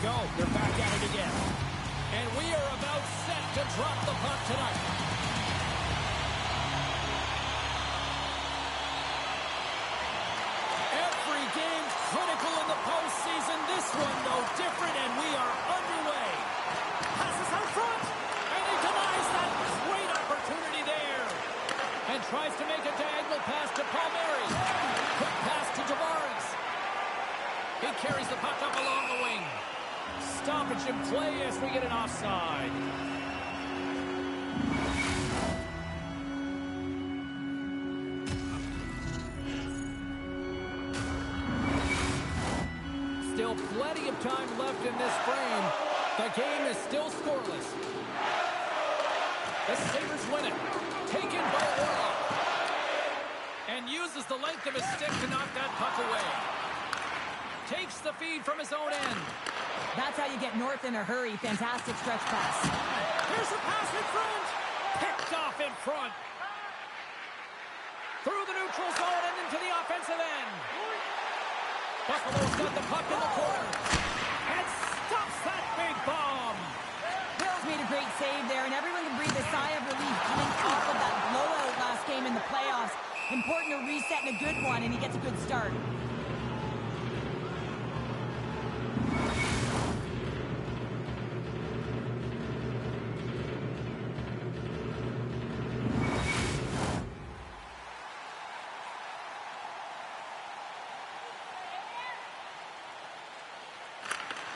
go. They're back at it again. And we are about set to drop the puck tonight. Every game's critical in the postseason. This one, no different, and we are underway. Passes out front, and he denies that great opportunity there. And tries to make a diagonal pass to Palmieri. Quick pass to Tavares. He carries the puck up along the wing. Stoppage in play as we get an offside. Still plenty of time left in this frame. The game is still scoreless. The Sabres win it. Taken by Orlov. And uses the length of his stick to knock that puck away. Takes the feed from his own end. That's how you get north in a hurry. Fantastic stretch pass. Here's a pass in front. Picked off in front. Through the neutral zone and into the offensive end. Buffalo's got the puck in the corner. And stops that big bomb. Bill's made a great save there, and everyone can breathe a sigh of relief coming off of that blowout last game in the playoffs. Important to reset in a good one, and he gets a good start.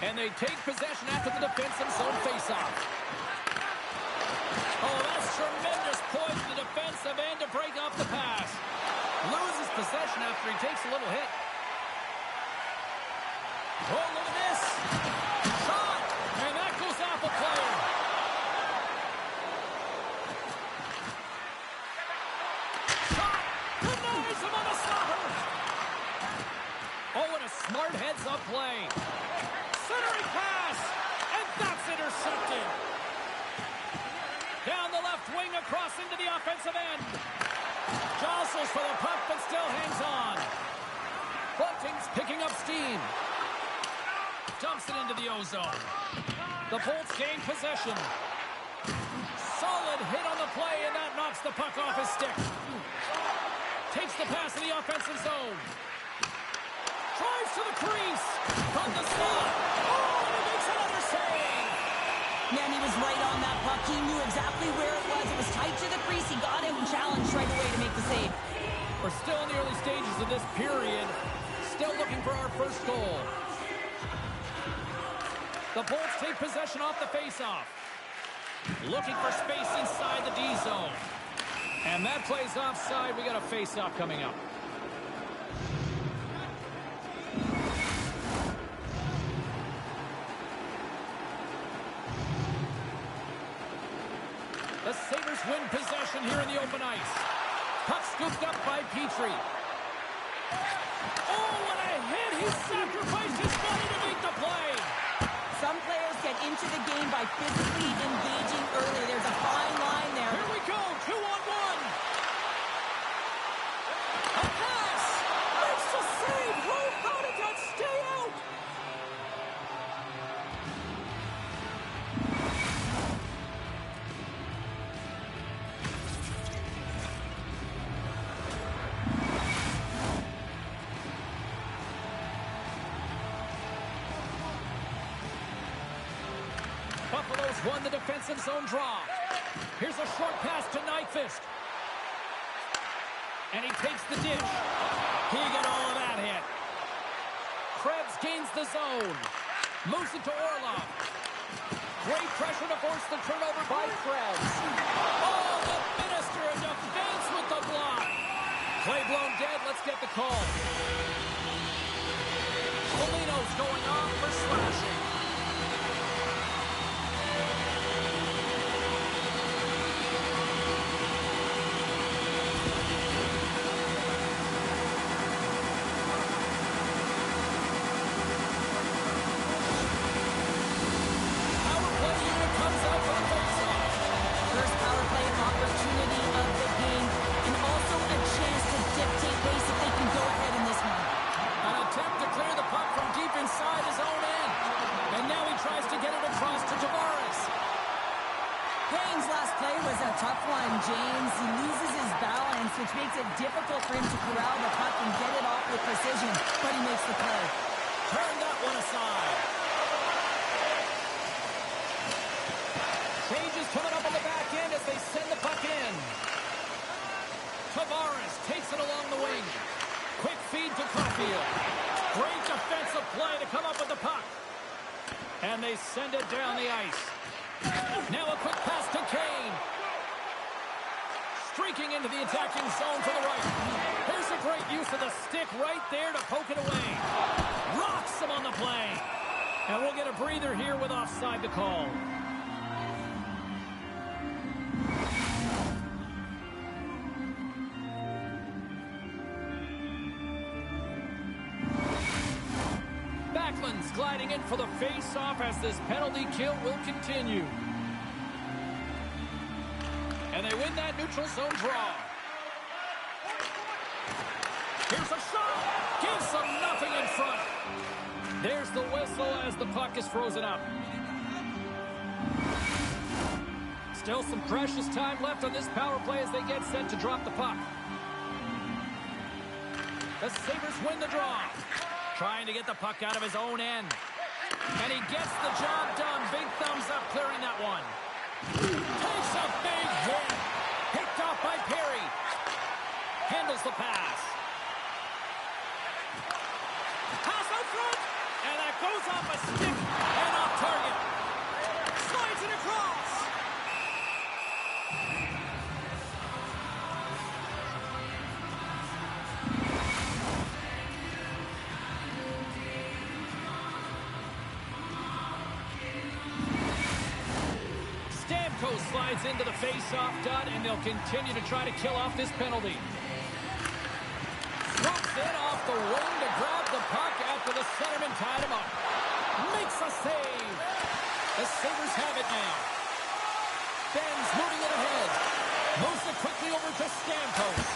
And they take possession after the defensive zone faceoff. Oh, that's tremendous poise to the defensive end to break off the pass. Loses possession after he takes a little hit. Oh, look at this. Shot! And that goes off a player. Shot! Denies him on a stopper. Oh, and a smart heads-up play. Centering pass, and that's intercepted. Down the left wing across into the offensive end. Jostles for the puck, but still hangs on. Bunting's picking up steam. Dumps it into the O-zone. The Bolts gain possession. Solid hit on the play, and that knocks the puck off his stick. Takes the pass in the offensive zone. Drives to the crease. From the slot. Oh, and he makes another save. Man, he was right on that puck. He knew exactly where it was. It was tight to the crease. He got it and challenged right away to make the save. We're still in the early stages of this period. Still looking for our first goal. The Bolts take possession off the faceoff. Looking for space inside the D zone. And that plays offside. We got a faceoff coming up. The Sabres win possession here in the open ice. Puck scooped up by Petrie. Oh, what a hit! He sacrificed his body to make the play. Some players get into the game by physically engaging early. There's a fine line there. Here we go, 2-on-1. A pass! Makes the save! How did that stay out? Buffalo's won the defensive zone draw. Here's a short pass to Nyquist. And he takes the dish. He got all of that hit. Krebs gains the zone. Moves it to Orlov. Great pressure to force the turnover by Krebs. Oh, the minister of defense with the block. Play blown dead. Let's get the call. Polino's going off for slashing. Inside his own end. precision, but he makes the play. Turn that one aside. Changes coming up on the back end as they send the puck in. Tavares takes it along the wing. Quick feed to Caulfield. Great defensive play to come up with the puck. And they send it down the ice. Now a quick pass to Kane. Streaking into the attacking zone to the right. Here's a great use of the stick right there to poke it away. Rocks him on the play. And we'll get a breather here with offside to call. Backlund's gliding in for the face-off as this penalty kill will continue. And they win that neutral zone draw. Here's a shot. Gives them nothing in front. There's the whistle as the puck is frozen up. Still some precious time left on this power play as they get set to drop the puck. The Sabres win the draw. Trying to get the puck out of his own end. And he gets the job done. Big thumbs up clearing that one. Takes a big hit. Picked off by Perry. Handles the pass. Pass out front. And that goes off a stick and off target. Slides it across. Slides into the face-off dot, and they'll continue to try to kill off this penalty. Swoops in off the wing to grab the puck after the centerman tied him up. Makes a save. The Sabres have it now. Ben's moving it ahead. Moves it quickly over to Stamkos.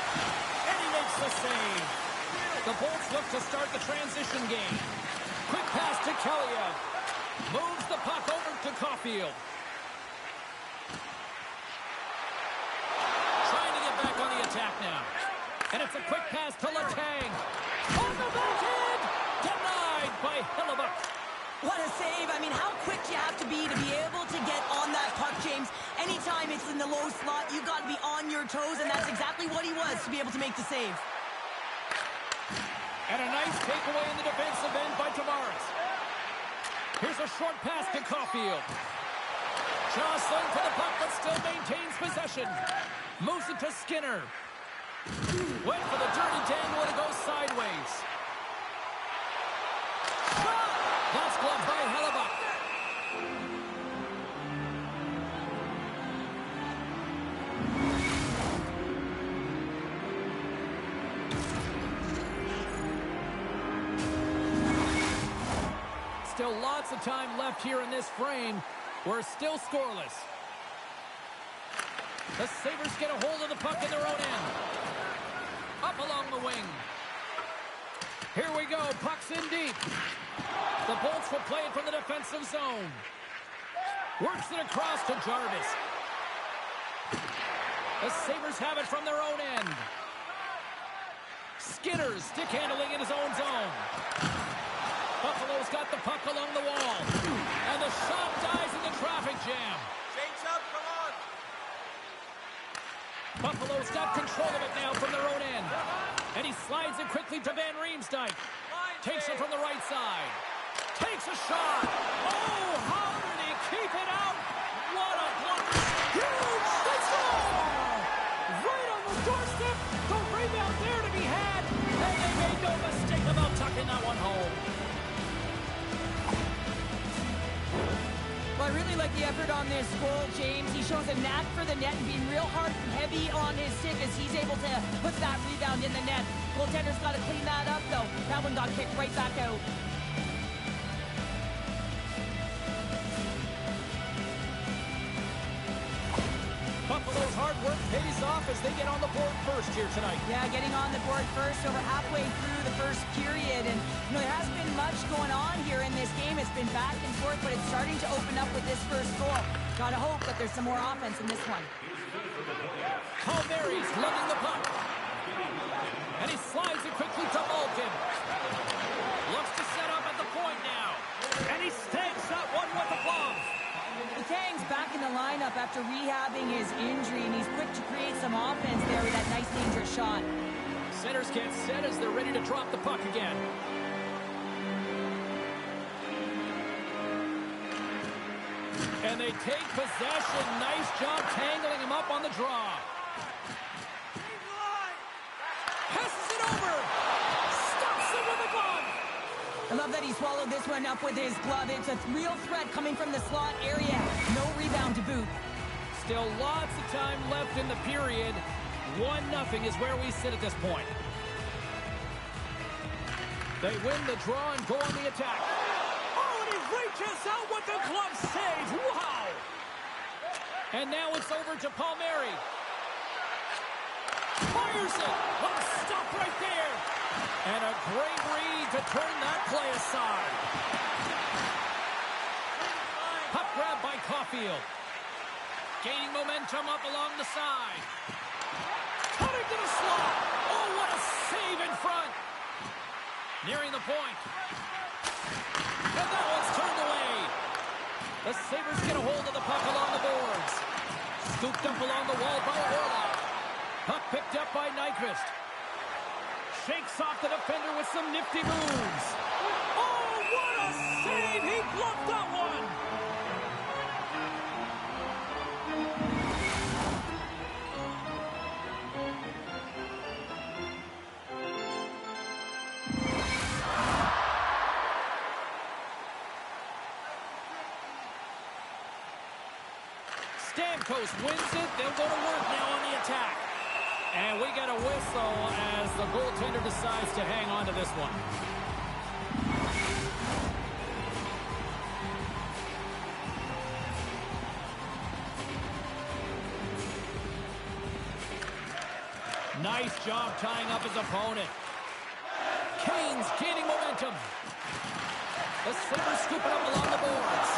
And he makes the save. The Bolts look to start the transition game. Quick pass to Kaliev. Moves the puck over to Caulfield. Back on the attack now. And it's a quick pass to Letang. On the backhand! Denied by Hellebuyck. What a save. I mean, how quick you have to be able to get on that puck, James. Anytime it's in the low slot, you've got to be on your toes, and that's exactly what he was to be able to make the save. And a nice takeaway in the defensive end by Tavares. Here's a short pass to Caulfield. Jostling for the puck, but still maintains possession. Moves it to Skinner. Went for the dirty dangle and it goes sideways. Shot! That's gloved by Hellebuyck. Still lots of time left here in this frame. We're still scoreless. The Sabres get a hold of the puck in their own end. Up along the wing. Here we go. Puck's in deep. The Bolts will play it from the defensive zone. Works it across to Jarvis. The Sabres have it from their own end. Skinner stick handling in his own zone. Buffalo's got the puck along the wall. And the shot dies in the traffic jam. Change up, come on. Buffalo's got control of it now from their own end. And he slides it quickly to Van Riemsdyk. Takes it from the right side. Takes a shot. Oh, how did he keep it out? What a block. Huge! They score! Right on the doorstep. The rebound there to be had. And they made no mistake about tucking that one home. Well, I really like the effort on this goal, James. He shows a knack for the net and being real hard and heavy on his stick as he's able to put that rebound in the net. Goaltender's got to clean that up, though. That one got kicked right back out. Buffalo's hard work pays off as they get on the board first here tonight. Yeah, getting on the board first over halfway through the first period. And, you know, there hasn't been much going on here in this game. It's been back and forth, but it's starting to open up with this first goal. Gotta hope that there's some more offense in this one. Palmieri's lugging the puck. And he slides it quickly to Malkin. Looks to set up at the point now. And he stakes that one with the glove. Letang's back in the lineup after rehabbing his injury, and he's quick to create some offense there with that nice dangerous shot. Centers get set as they're ready to drop the puck again. And they take possession. Nice job tangling him up on the draw. Passes it over. Stops it with a glove. I love that he swallowed this one up with his glove. It's a real threat coming from the slot area. No rebound to boot. Still lots of time left in the period. 1-0 is where we sit at this point. They win the draw and go on the attack. Oh, and he reaches out with the glove save. Wow! And now it's over to Palmieri. Fires it. What a stop right there. And a great read to turn that play aside. Puck grab by Caulfield. Gaining momentum up along the side. Cutting to the slot. Oh, what a save in front. Nearing the point. And that one's turned away. The Sabres get a hold of the puck along the boards. Scooped up along the wall by Orlov. Puck picked up by Nyquist. Shakes off the defender with some nifty moves. Oh, what a save! He bluffed that one! Stamkos wins it. They'll go to work now on the attack. And we get a whistle as the goaltender decides to hang on to this one. Nice job tying up his opponent. Kane's gaining momentum. The Sabres scoop it up along the boards.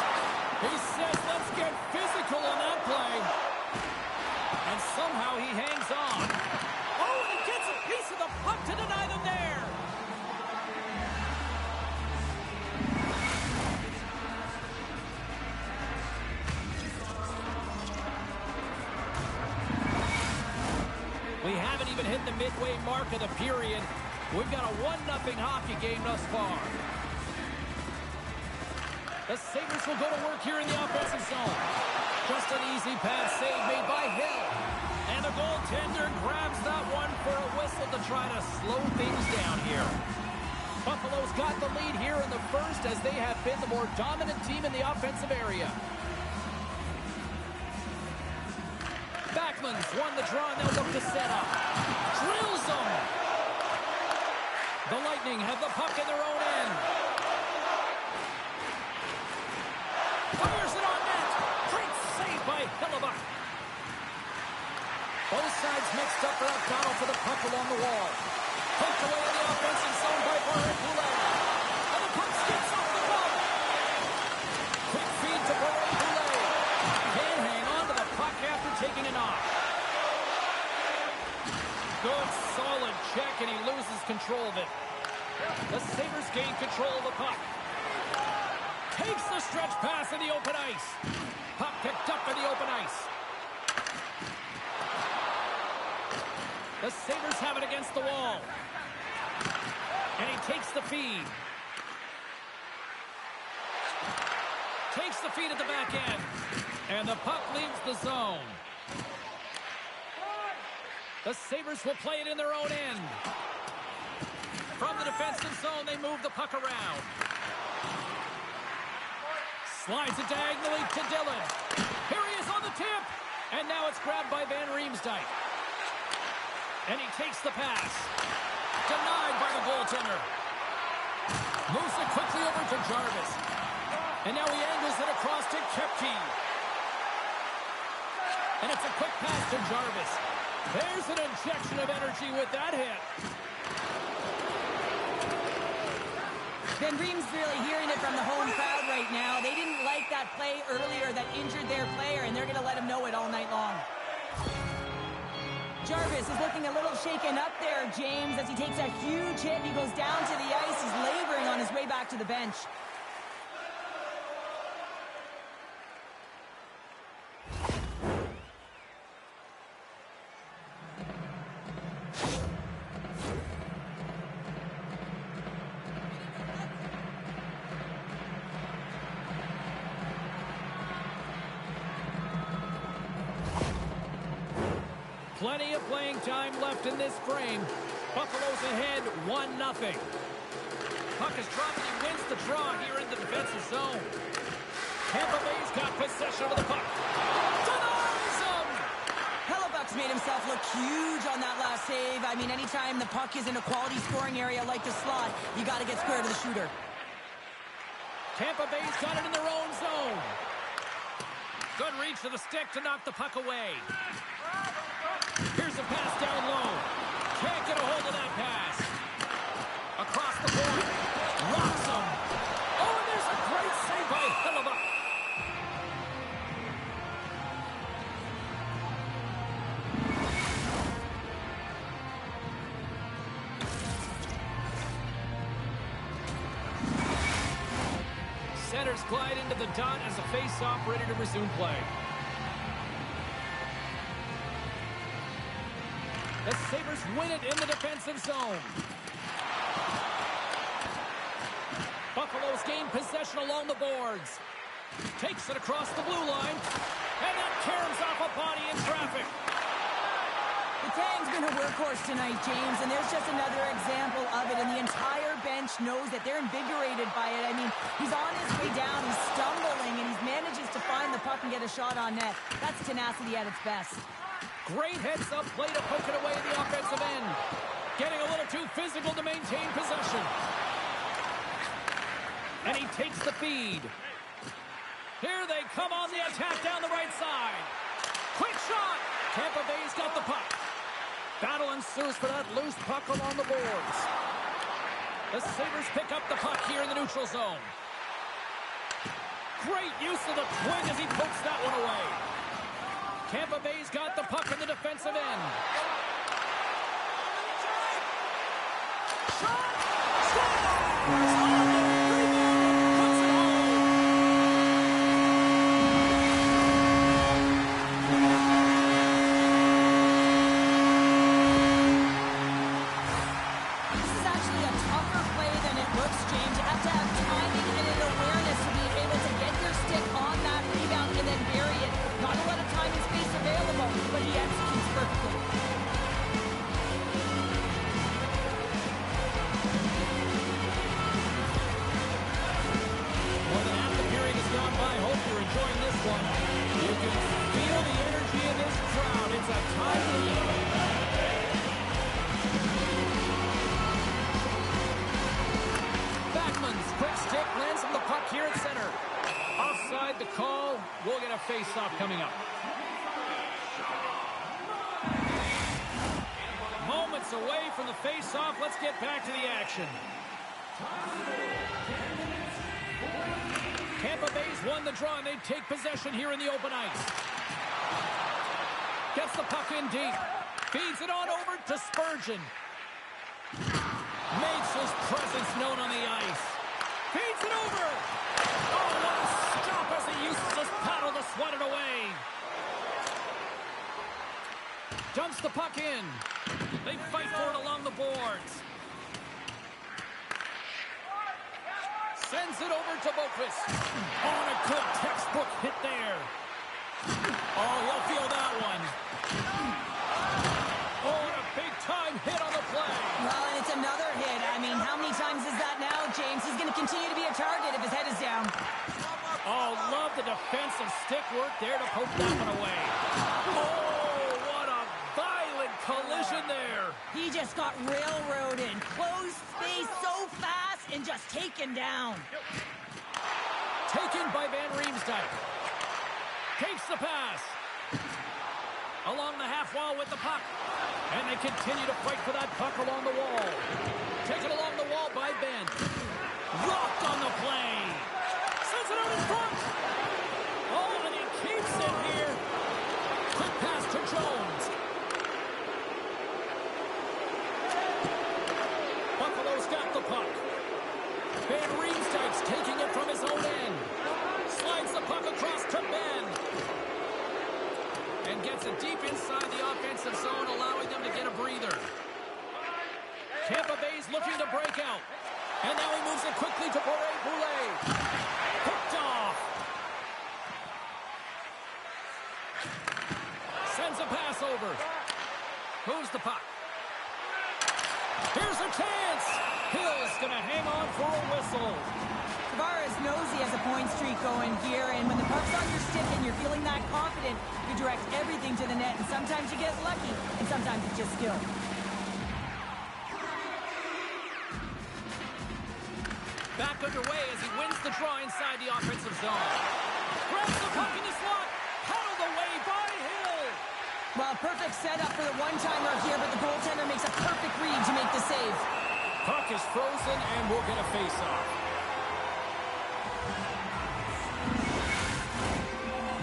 He says, let's get physical on that play. And somehow he hangs on. Oh, and he gets a piece of the puck to deny them there. We haven't even hit the midway mark of the period. We've got a 1-0 hockey game thus far. The Sabres will go to work here in the offensive zone. Just an easy pass save made by Hill. And the goaltender grabs that one for a whistle to try to slow things down here. Buffalo's got the lead here in the first as they have been the more dominant team in the offensive area. Backman's won the draw and they'll look to set up. Drills them. The Lightning have the puck in their own end. Fires it on net. Great save by Hellebuck. Both sides mixed up for a battle for the puck along the wall. Poked away in the offensive zone by Barrett-Poulet. And the puck skips off the glove. Quick feed to Barrett-Poulet. Can't hang on to the puck after taking a knock. Good, solid check, and he loses control of it. The Sabres gain control of the puck. Takes the stretch pass in the open ice. Puck picked up in the open ice. The Sabres have it against the wall. And he takes the feed. Takes the feed at the back end. And the puck leaves the zone. The Sabres will play it in their own end. From the defensive zone, they move the puck around. Slides it diagonally to Dillon. Here he is on the tip. And now it's grabbed by Van Riemsdyk. And he takes the pass. Denied by the goaltender. Moves it quickly over to Jarvis. And now he angles it across to Kepke. And it's a quick pass to Jarvis. There's an injection of energy with that hit. Van Riem's really hearing it from the home crowd right now. They didn't like that play earlier that injured their player, and they're going to let him know it all night long. Jarvis is looking a little shaken up there, James, as he takes a huge hit. He goes down to the ice. He's laboring on his way back to the bench. Plenty of playing time left in this frame. Buffalo's ahead 1-0. Puck is dropped and he wins the draw here in the defensive zone. Tampa Bay's got possession of the puck. Denies him! Hellebuck's made himself look huge on that last save. I mean, anytime the puck is in a quality scoring area like the slot, you got to get square to the shooter. Tampa Bay's got it in their own zone. Good reach to the stick to knock the puck away. Here's a pass down low. Can't get a hold of that pass. Across the board. Rocks him. Oh, and there's a great save by Hellebuck. Centers glide into the dot as a face-off ready to resume play. The Sabres win it in the defensive zone. Buffalo's gained possession along the boards. Takes it across the blue line. And that caroms off a body in traffic. The Tang's been a workhorse tonight, James, and there's just another example of it. And the entire bench knows that they're invigorated by it. I mean, he's on his way down, he's stumbling, and he manages to find the puck and get a shot on net. That's tenacity at its best. Great heads-up play to poke it away at the offensive end. Getting a little too physical to maintain possession. And he takes the feed. Here they come on the attack down the right side. Quick shot! Tampa Bay's got the puck. Battle ensues for that loose puck along the boards. The Sabres pick up the puck here in the neutral zone. Great use of the twig as he pokes that one away. Tampa Bay's got the puck in the defensive end. Shot! Scores! The call, we'll get a face-off coming up. Moments away from the face-off. Let's get back to the action. Tampa Bay's won the draw, and they take possession here in the open ice. Gets the puck in deep. Feeds it on over to Spurgeon. Makes his presence known on the ice. Feeds it over. Oh, what a stop as he uses his paddle to swat it away. Dumps the puck in. They fight for it along the boards. Sends it over to Boquist. Oh, and a good textbook hit there. Oh, he'll feel that one. Oh, and a big-time hit on the play. Well, and it's another hit. I mean, how many times is that now, James? He's going to continue to be a target if his head is down. Oh, love the defensive stick work there to poke that one away. Oh, what a violent collision there. He just got railroaded. Closed space so fast and just taken down. Taken by Van Riemsdyk. Takes the pass. Along the half wall with the puck. And they continue to fight for that puck along the wall. Taken along the wall by Ben. Rocked on the play. Sends it out in front. Oh, and he keeps it here. Quick pass to Jones. looking to break out. And now he moves it quickly to Boulet. Hooked off. Sends a pass over. Moves the puck. Here's a chance. Hill's going to hang on for a whistle. Tavares knows he has a point streak going here, and when the puck's on your stick and you're feeling that confident, you direct everything to the net, and sometimes you get lucky, and sometimes it's just skill. Back underway as he wins the draw inside the offensive zone. Grabs the puck in the slot. Paddled away by Hill. Well, perfect setup for the one-timer here, but the goaltender makes a perfect read to make the save. Puck is frozen, and we'll get a face-off.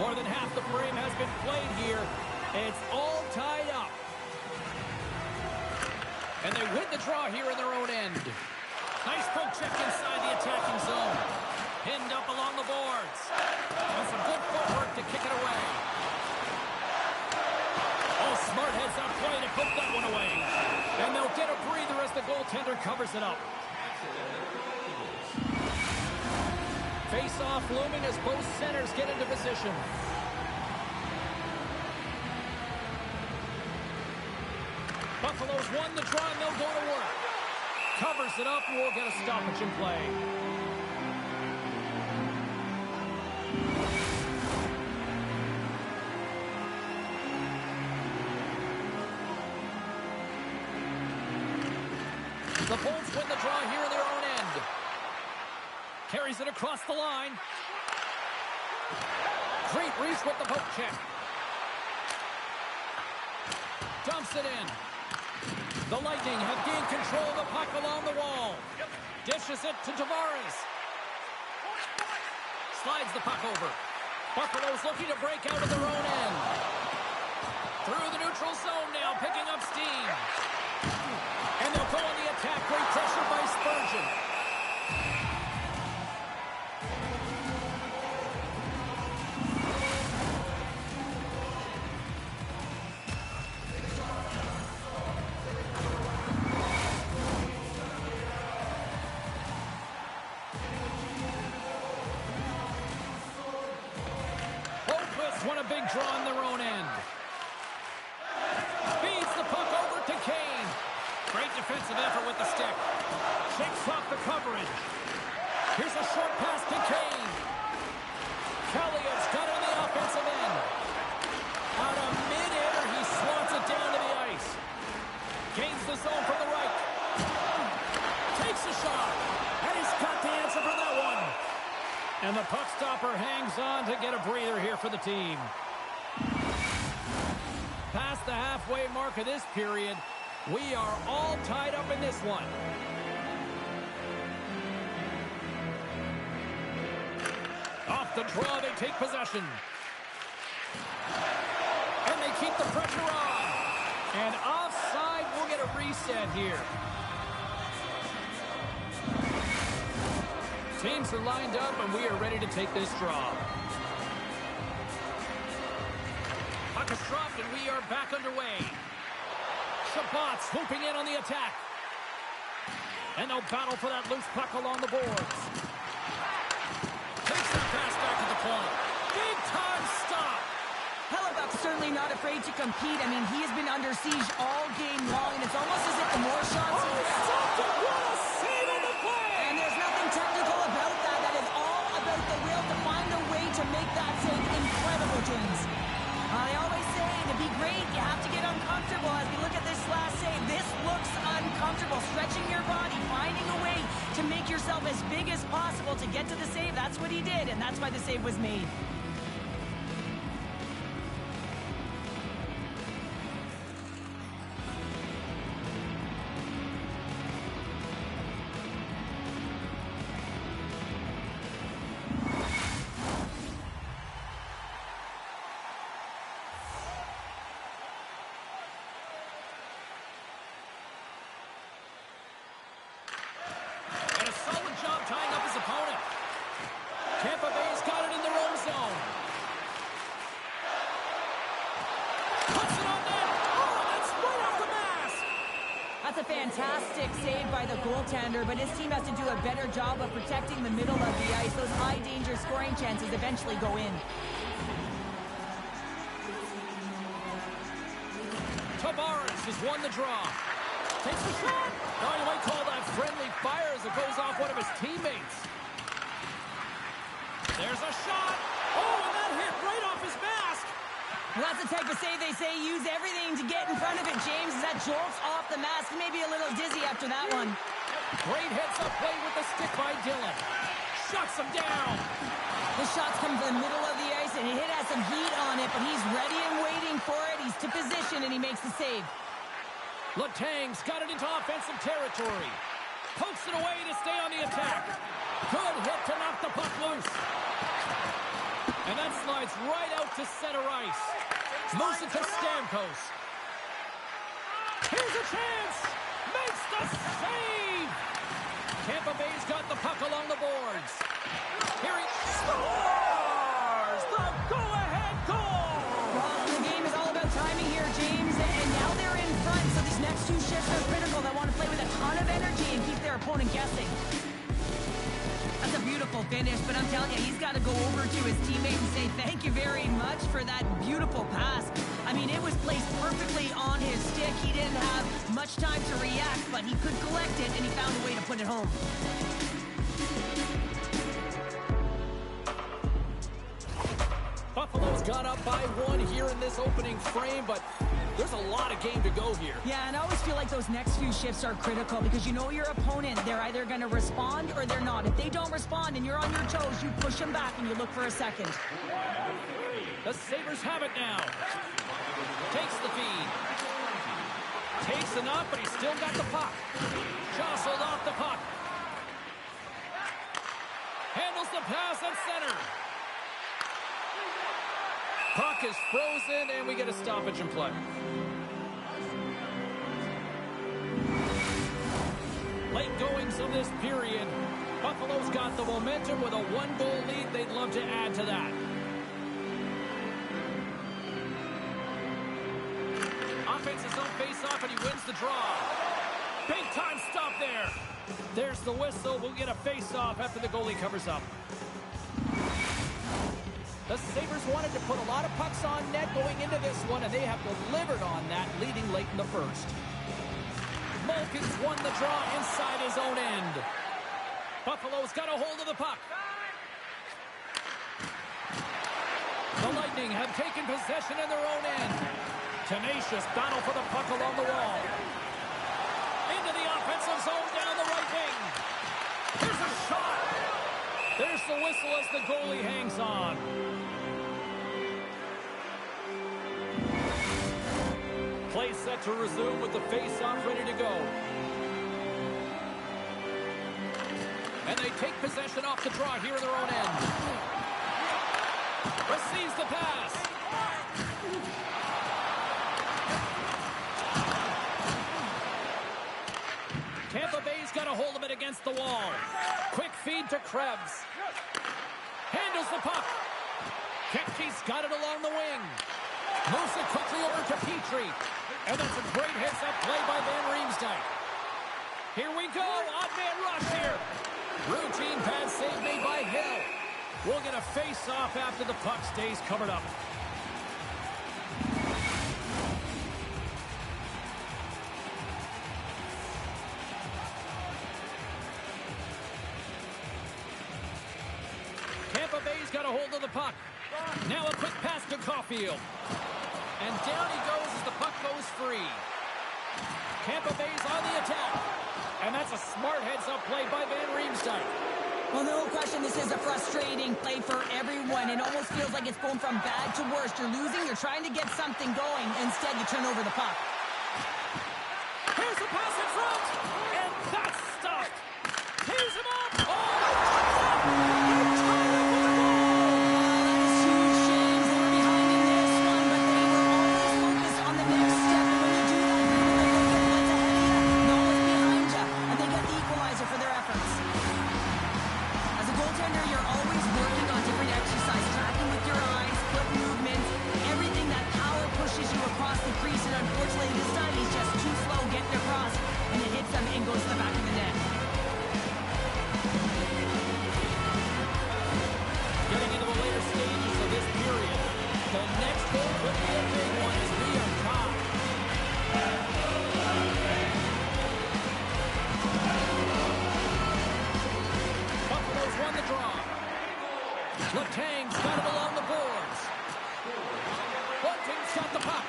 More than half the frame has been played here. It's all tied up. And they win the draw here in their own end. Nice poke check inside the attacking zone. Pinned up along the boards. And some good footwork to kick it away. Oh, smart heads up play to poke that one away. And they'll get a breather as the goaltender covers it up. Face-off looming as both centers get into position. Buffalo's won the draw and they'll go to work. Covers it up and we'll get a stoppage in play. The Bolts win the draw here in their own end. Carries it across the line. Great reach with the poke check. Dumps it in. The Lightning have gained control of the puck along the wall. Dishes it to Tavares. Slides the puck over. Buffalo's looking to break out of their own end. Through the neutral zone now, picking up steam. And they'll go on the attack. Great pressure by Spurgeon. Won a big draw in their own end. Feeds the puck over to Kane. Great defensive effort with the stick. Shakes off the coverage. Here's a short pass to Kane. Kellyan's got it on the offensive end. Out of mid-air, he swats it down to the ice. Gains the zone from the right. Takes a shot. And he's got the answer for that one. And the puck stopper hangs on to get a breather here for the team. Past the halfway mark of this period, we are all tied up in this one. Off the draw, they take possession. And they keep the pressure on. And offside, we'll get a reset here. Teams are lined up, and we are ready to take this draw. Puck is dropped, and we are back underway. Shabbat swooping in on the attack. And they'll battle for that loose puck along the boards. Takes that pass back to the point. Big-time stop. Hellebuck's certainly not afraid to compete. I mean, he has been under siege all game long, and it's almost as if the more shots he gets... What a save on the play! And there's nothing technical about that. That is all about the will to find a way to make that save incredible, James. I always say, to be great, you have to get uncomfortable. As we look at this last save, this looks uncomfortable. Stretching your body, finding a way to make yourself as big as possible to get to the save. That's what he did, and that's why the save was made. And a solid job tying up his opponent. Tampa Bay's got it in their own zone. That's a fantastic save by the goaltender, but his team has to do a better job of protecting the middle of the ice. Those high-danger scoring chances eventually go in. Tavares has won the draw. Takes the shot. Oh, you might call that friendly fire as it goes off one of his teammates. There's a shot. Oh, and that hit right off his mask. Well, that's the type of save they say use everything to get in front of it, James. As that jolts off the mask, maybe a little dizzy after that one. Great heads-up play with the stick by Dylan. Shuts him down. The shots come from the middle of the ice, and it has some heat on it, but he's ready and waiting for it. He's to position, and he makes the save. Letang's got it into offensive territory. Pokes it away to stay on the attack. Good hit to knock the puck loose. And that slides right out to center ice. Moves it to Stamkos. Here's a chance. Makes the save. Tampa Bay's got the puck along the boards. Here he scores the go-ahead goal. Well, the game is all about timing here, James, and now they're in front, so these next two shifts are critical. They want to play with a ton of energy and keep their opponent guessing. That's a beautiful finish, but I'm telling you, he's got to go over to his teammate and say thank you very much for that beautiful pass. I mean, it was placed perfectly on his stick. He didn't have much time to react, but he could collect it, and he found a way to put it home. Buffalo's got up by one here in this opening frame, but there's a lot of game to go here. Yeah, and I always feel like those next few shifts are critical because you know your opponent, they're either going to respond or they're not. If they don't respond and you're on your toes, you push them back and you look for a second. The Sabres have it now. Takes the feed. Takes enough, but he's still got the puck. Jostled off the puck. Handles the pass at center. Puck is frozen, and we get a stoppage in play. Late goings of this period. Buffalo's got the momentum with a one-goal lead. They'd love to add to that. Offense's own face-off, and he wins the draw. Big-time stop there. There's the whistle. We'll get a face-off after the goalie covers up. The Sabres wanted to put a lot of pucks on net going into this one, and they have delivered on that, leading late in the first. Malkin's won the draw inside his own end. Buffalo's got a hold of the puck. The Lightning have taken possession in their own end. Tenacious battle for the puck along the wall. Into the offensive zone down the right wing. Here's a shot. There's the whistle as the goalie hangs on. Play set to resume with the face-off ready to go. And they take possession off the draw here in their own end. Receives the pass. Tampa Bay's got a hold of it against the wall. Quick feed to Krebs. Handles the puck. Kepke's got it along the wing. Moves it quickly over to Petrie. And that's a great heads-up play by Van Riemsdyk. Here we go. Odd-man rush here. Routine pad save made by Hill. We'll get a face-off after the puck stays covered up. Tampa Bay's got a hold of the puck. Now a quick pass to Caulfield. And down he goes as the puck goes free. Tampa Bay's on the attack. And that's a smart heads-up play by Van Riemsdyk. Well, no question, this is a frustrating play for everyone. It almost feels like it's going from bad to worse. You're losing, you're trying to get something going. Instead, you turn over the puck. Here's the pass in front. And that's stopped. Tees him up. Oh! Unfortunately, this time he's just too slow getting across. got it along the boards. Bunting's got the puck.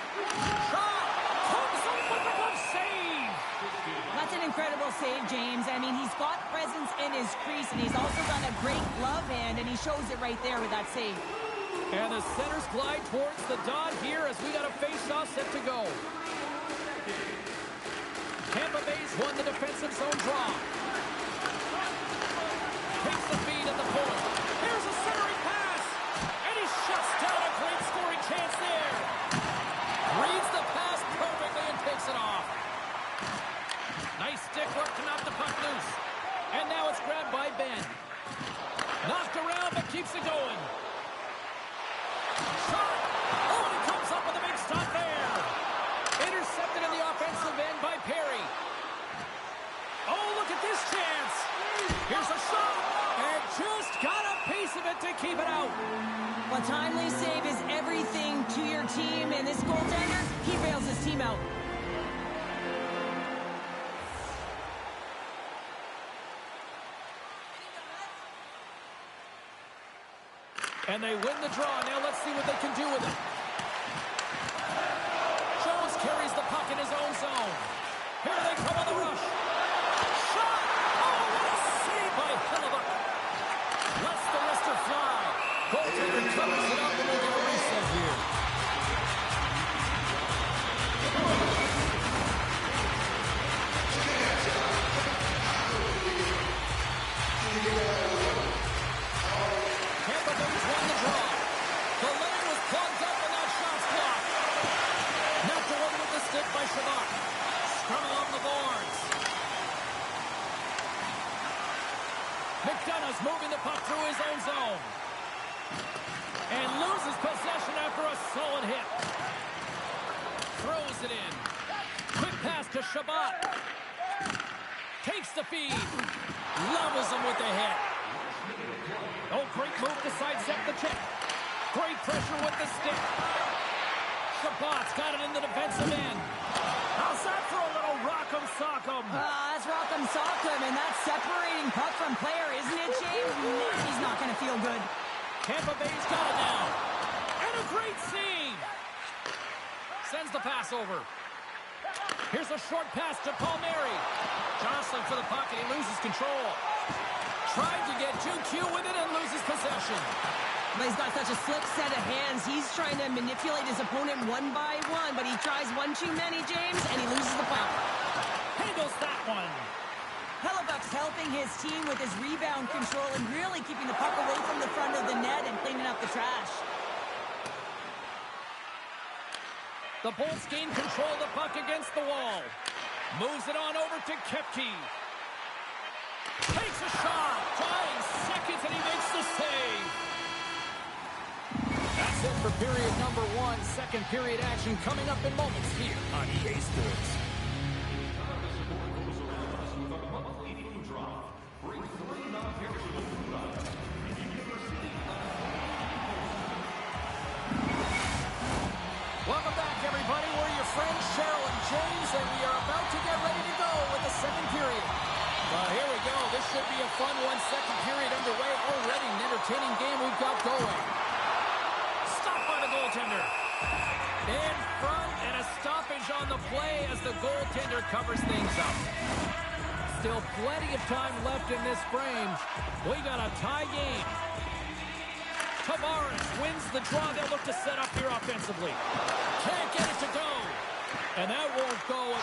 Shot! Comes up with a glove save! That's an incredible save, James. I mean, he's got presence in his crease, and he's also got a great glove hand, and he shows it right there with that save. And the centers glide towards the dot here as we got a face-off set to go. Tampa Bay's won the defensive zone draw. Takes the feed at the point. Here's a centering pass. And he shuts down a great scoring chance there. Reads the pass perfectly and takes it off. Nice stick work to knock the puck loose. And now it's grabbed by Ben. Knocked around but keeps it going. Shot! Oh, and he comes up with a big stop there. Intercepted in the offensive end by Perry. Oh, look at this chance. Here's a shot. And just got a piece of it to keep it out. A timely save is everything to your team, and this goaltender, he bails his team out. And they win the draw. Now let's see what they can do with it. Jones carries the puck in his own zone. Here they come on the rush. Shot! Oh, what a save by Hellebuyck. Lets the wrister fly. Goaltender covers it up and we'll get a reset here. Tampa Bay's won the draw. The lane was plugged up and that shot's blocked. Knocked away with the stick by Shabbat. Scrum along the boards. McDonough's moving the puck through his own zone. And loses possession after a solid hit. Throws it in. Quick pass to Shabbat. Takes the feed. Levels him with the hit. Oh, great move to sidestep the check. Great pressure with the stick. Shabbat's got it in the defensive end. How's that for a little rock'em sock'em? That's rock'em sock'em, and that's separating puck from player, isn't it, James? He's not going to feel good. Tampa Bay's got it now. And a great save. Sends the pass over. Here's a short pass to Palmieri. Jostling for the puck, and he loses control. Tried to get too cute with it and loses possession. But he's got such a slick set of hands. He's trying to manipulate his opponent one by one, but he tries one too many, James, and he loses the puck. Handles that one. Hellebuyck's helping his team with his rebound control and really keeping the puck away from the front of the net and cleaning up the trash. The Bolts gain control of the puck against the wall. Moves it on over to Kepke. Takes a shot. Dying seconds, and he makes the save. That's it for period number one. Second period action coming up in moments here on EA Sports. Welcome back, everybody. We're your friends, Cheryl and James, and we are about to get ready to go with the second period. Here we go. This should be a fun one. Second period underway. Already an entertaining game we've got going. Stopped by the goaltender. In front, and a stoppage on the play as the goaltender covers things up. Still plenty of time left in this frame. We got a tie game. Tavares wins the draw. They'll look to set up here offensively. Can't get it to go. And that won't go.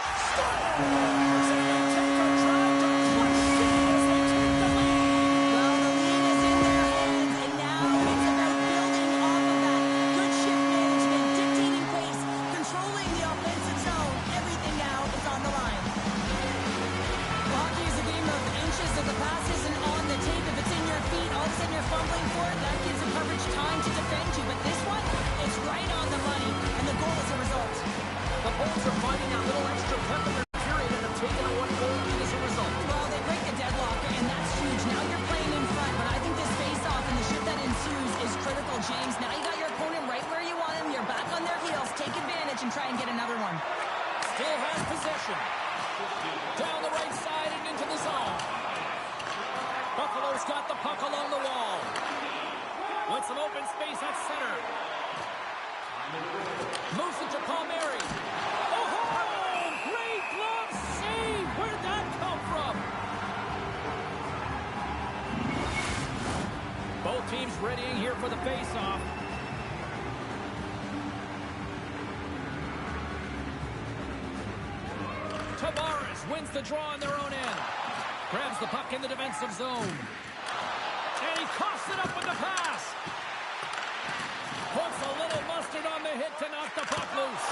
Down the right side and into the zone. Buffalo's got the puck along the wall. With some open space at center. Moves it to Palmieri. Oh, great glove save! Where'd that come from? Both teams readying here for the face-off. Tavares wins the draw on their own end. Grabs the puck in the defensive zone. And he coughs it up with the pass. Puts a little mustard on the hit to knock the puck loose.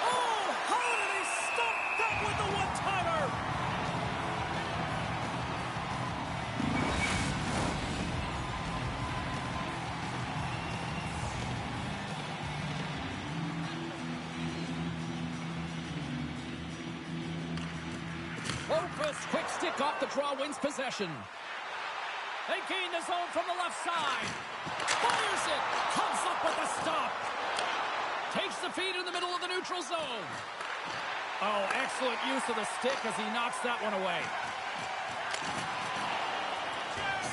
Oh, how did he stop that with the one-timer? Opus, quick stick off the draw, wins possession. They gain the zone from the left side. Fires it. Comes up with a stop. Takes the feed in the middle of the neutral zone. Oh, excellent use of the stick as he knocks that one away.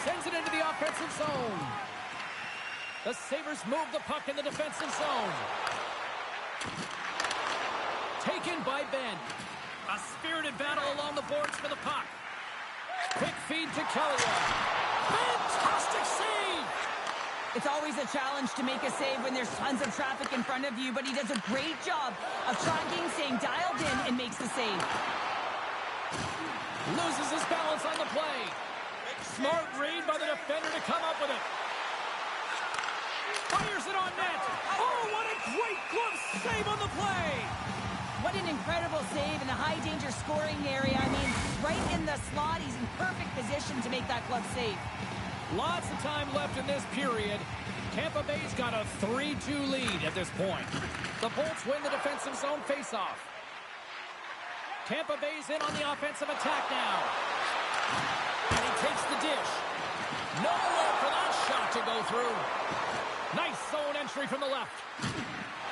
Sends it into the offensive zone. The Sabres move the puck in the defensive zone. Taken by Ben. A spirited battle along the boards for the puck. Quick feed to Kellya. Fantastic save! It's always a challenge to make a save when there's tons of traffic in front of you, but he does a great job of tracking, staying dialed in, and makes the save. Loses his balance on the play. Smart read by the defender to come up with it. Fires it on net. Oh, what a great glove save on the play! What an incredible save in a high-danger scoring area. I mean, right in the slot, he's in perfect position to make that glove save. Lots of time left in this period. Tampa Bay's got a 3-2 lead at this point. The Bolts win the defensive zone faceoff. Tampa Bay's in on the offensive attack now. And he takes the dish. Nowhere for that shot to go through. Nice zone entry from the left.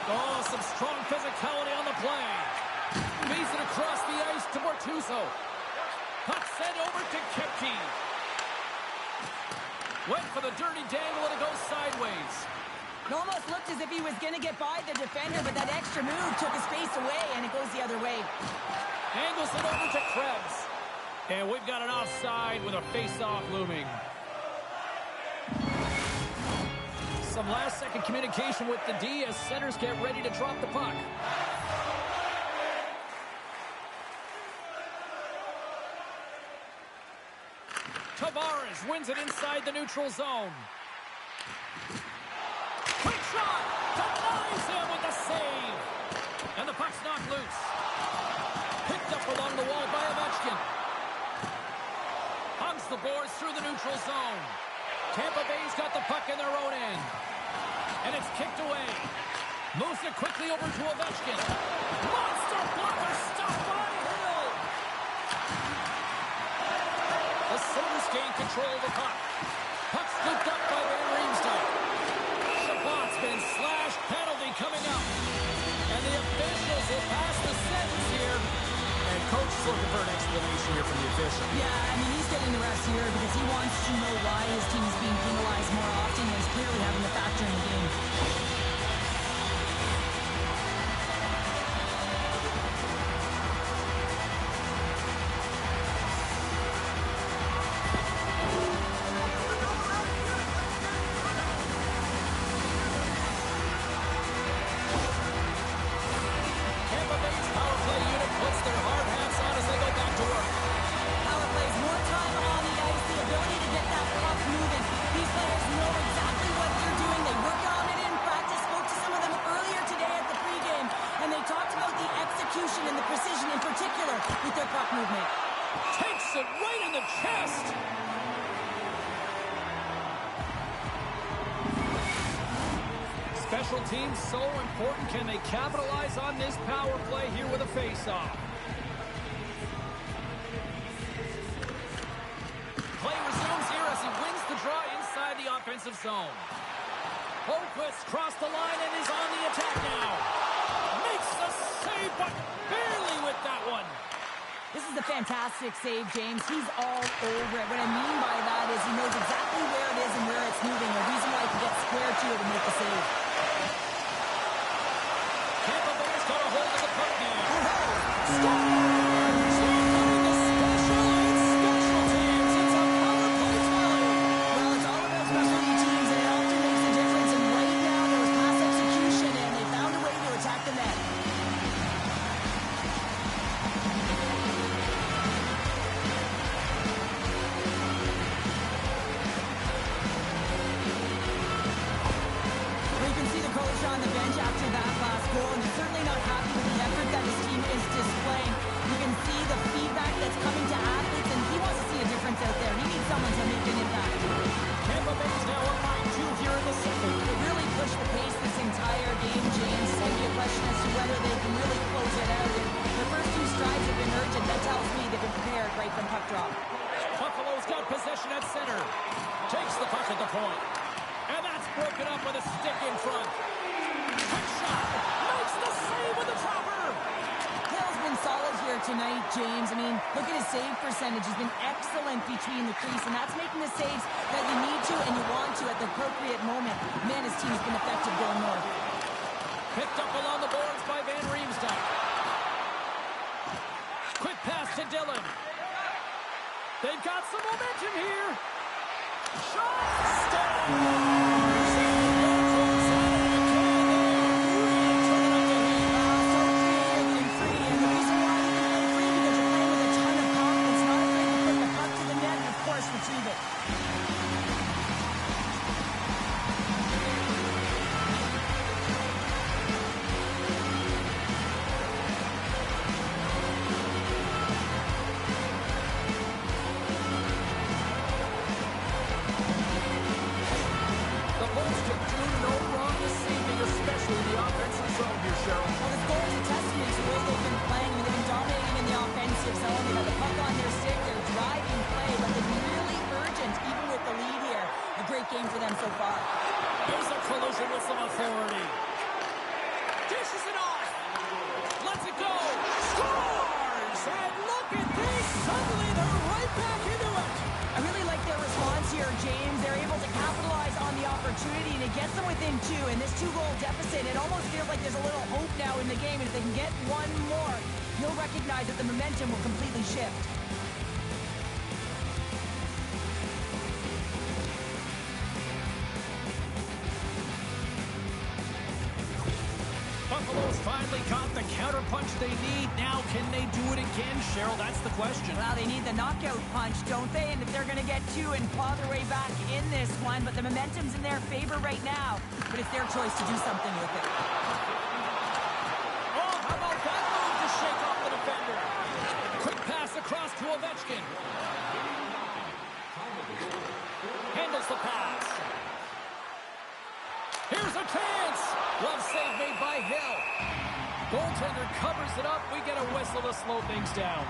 Oh, some strong physicality on the play. Beats it across the ice to Bortuzzo. Puck sent over to Kepke. Went for the dirty dangle and it goes sideways. It almost looked as if he was going to get by the defender, but that extra move took his face away, and it goes the other way. Angles it over to Krebs. And we've got an offside with a face-off looming. Some last-second communication with the D as centers get ready to drop the puck. Tavares wins it inside the neutral zone. Quick shot! Denies him with the save! And the puck's knocked loose. Picked up along the wall by Ovechkin. Hungs the boards through the neutral zone. Tampa Bay's got the puck in their own end. And it's kicked away. Moves it quickly over to Ovechkin. Monster blocker stopped by Hill. The Sabres gain control of the puck. Puck scooped up by Van Riemsdyk. Chabot's been slashed. Penalty coming up. And the officials will pass the sentence here. And coach is looking for an explanation here from the official. Yeah, I mean, he's getting the refs here because he wants to know why his team is being penalized more often and is clearly having a factor in the game. Tampa Bay's power play unit puts their hard hats on as they go back to work. Power plays more time on the ice, the ability to get that puck moving. These players know exactly what they're doing. They work on it in practice. Spoke to some of them earlier today at the pregame, and they talked about the execution and the precision in particular with their puck movement. Takes it right in the chest. Special teams so important. Can they capitalize on this power play here with a face-off? Play resumes here as he wins the draw inside the offensive zone. Holmquist crossed the line and is on the attack now. Makes the save, but barely with that one. This is a fantastic save, James. He's all over it. What I mean by that is he knows exactly where it is and where it's moving. A reason why he can get square to it and make the save. Tampa Bay's got a hold of the puck now. Scores! Well, it's all about specialty teams, and it often makes a difference. And right now, there was pass execution, and they found a way to attack the net. Well, you can see the coach on the bench after that last goal, and he's certainly not happy with the effort that his team is displaying. You can see the feedback that's coming to athletes, and he wants to see a difference out there. He needs someone to make an impact. Tampa Bay's now up by 2 here in the second. They really pushed the pace this entire game, James. It's going to be a question as to whether they can really close it out. And their first 2 strides have been urgent. That tells me they've been prepared right from puck drop. Buffalo's got possession at center. Takes the puck at the point. And that's broken up with a stick in front. Quick shot. Makes the save with the chopper. Hill's been solid here tonight, James. I mean, look at his save percentage. He's been excellent between the crease, and that's making the saves that you need to and you want to at the appropriate moment. Man, his team's been effective going north. Picked up along the boards by Van Riemsdyk. Quick pass to Dillon. They've got some momentum here. Shot! Stop! Retrieve it. The Bulls can do no wrong this evening, especially in the offensive zone here, Cheryl. Well, the score is a testament to the way they've been playing. I mean, they've been dominating in the offensive zone. They've got the puck on their stick. They're driving play, but they've been really urgent, even with the lead here. A great game for them so far. Here's a collision with some authority. Dishes it off. Lets it go. Scores! And look at this. Suddenly they're right back into it. I really like their response here, James. They're able to capitalize on the opportunity, and it gets them within 2. In this 2-goal deficit, it almost feels like there's a little hope now in the game. And if they can get one more, you'll recognize that the momentum will completely shift. Buffalo's finally got the counterpunch they need. Now, can they do it again, Cheryl? That's the question. Well, they need the knockout punch, don't they? And if they're going to get 2 and claw their way back in this one, but the momentum's in their favor right now. But it's their choice to do something with it. Oh, how about that move to shake off the defender? Quick pass across to Ovechkin. Handles the pass. Here's a chance. Glove save made by Hill. Goaltender covers it up. We get a whistle to slow things down.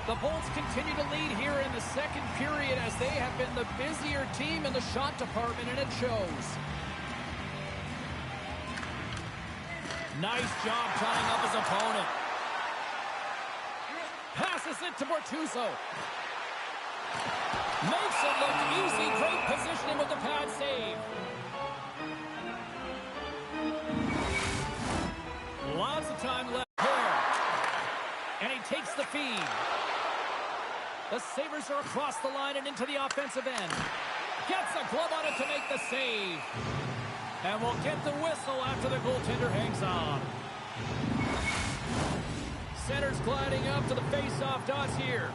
The Bulls continue to lead here in the second period as they have been the busier team in the shot department, and it shows. Nice job tying up his opponent. Passes it to Bortuzzo. Makes it look easy. Great positioning with the pad save. Lots of time left here. And he takes the feed. The Sabres are across the line and into the offensive end. Gets a glove on it to make the save. And we'll get the whistle after the goaltender hangs on. Center's gliding up to the face-off dots here.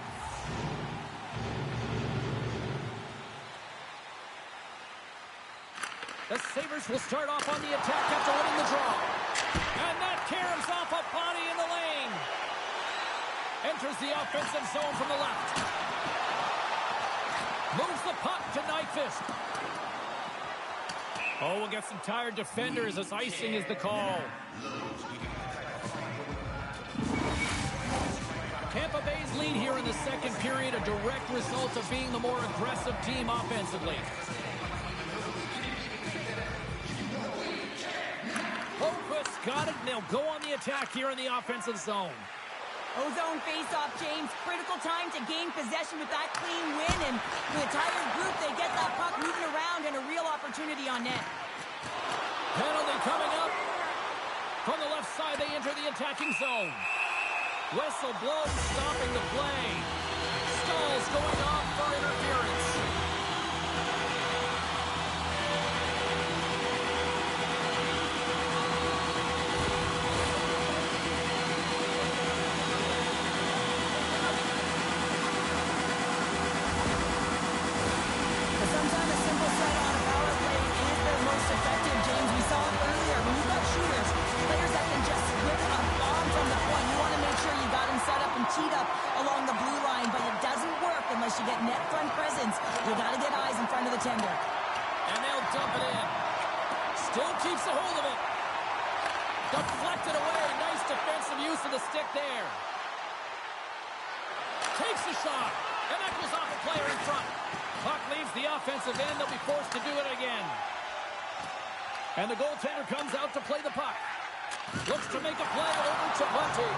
The Sabres will start off on the attack after winning the draw. And that caroms off a body in the lane. Enters the offensive zone from the left. Moves the puck to Nyquist. Oh, we'll get some tired defenders as icing is the call. Tampa Bay's lead here in the second period, a direct result of being the more aggressive team offensively. Got it, and they'll go on the attack here in the offensive zone. Ozone face-off, James. Critical time to gain possession with that clean win, and with a tired group, they get that puck moving around and a real opportunity on net. Penalty coming up. From the left side, they enter the attacking zone. Whistle blows, stopping the play. Stalls going off for interference. Sometimes a simple set on a power play is the most effective, James. We saw it earlier. When you've got shooters, players that can just whip a bomb from the point, you want to make sure you got them set up and teed up along the blue line, but it doesn't work unless you get net front presence. You got to get eyes in front of the tender. And they'll dump it in. Still keeps a hold of it. Deflected away. Nice defensive use of the stick there. Takes a shot. And that goes off a player in front. Puck leaves the offensive end. They'll be forced to do it again. And the goaltender comes out to play the puck. Looks to make a play over to Bunty.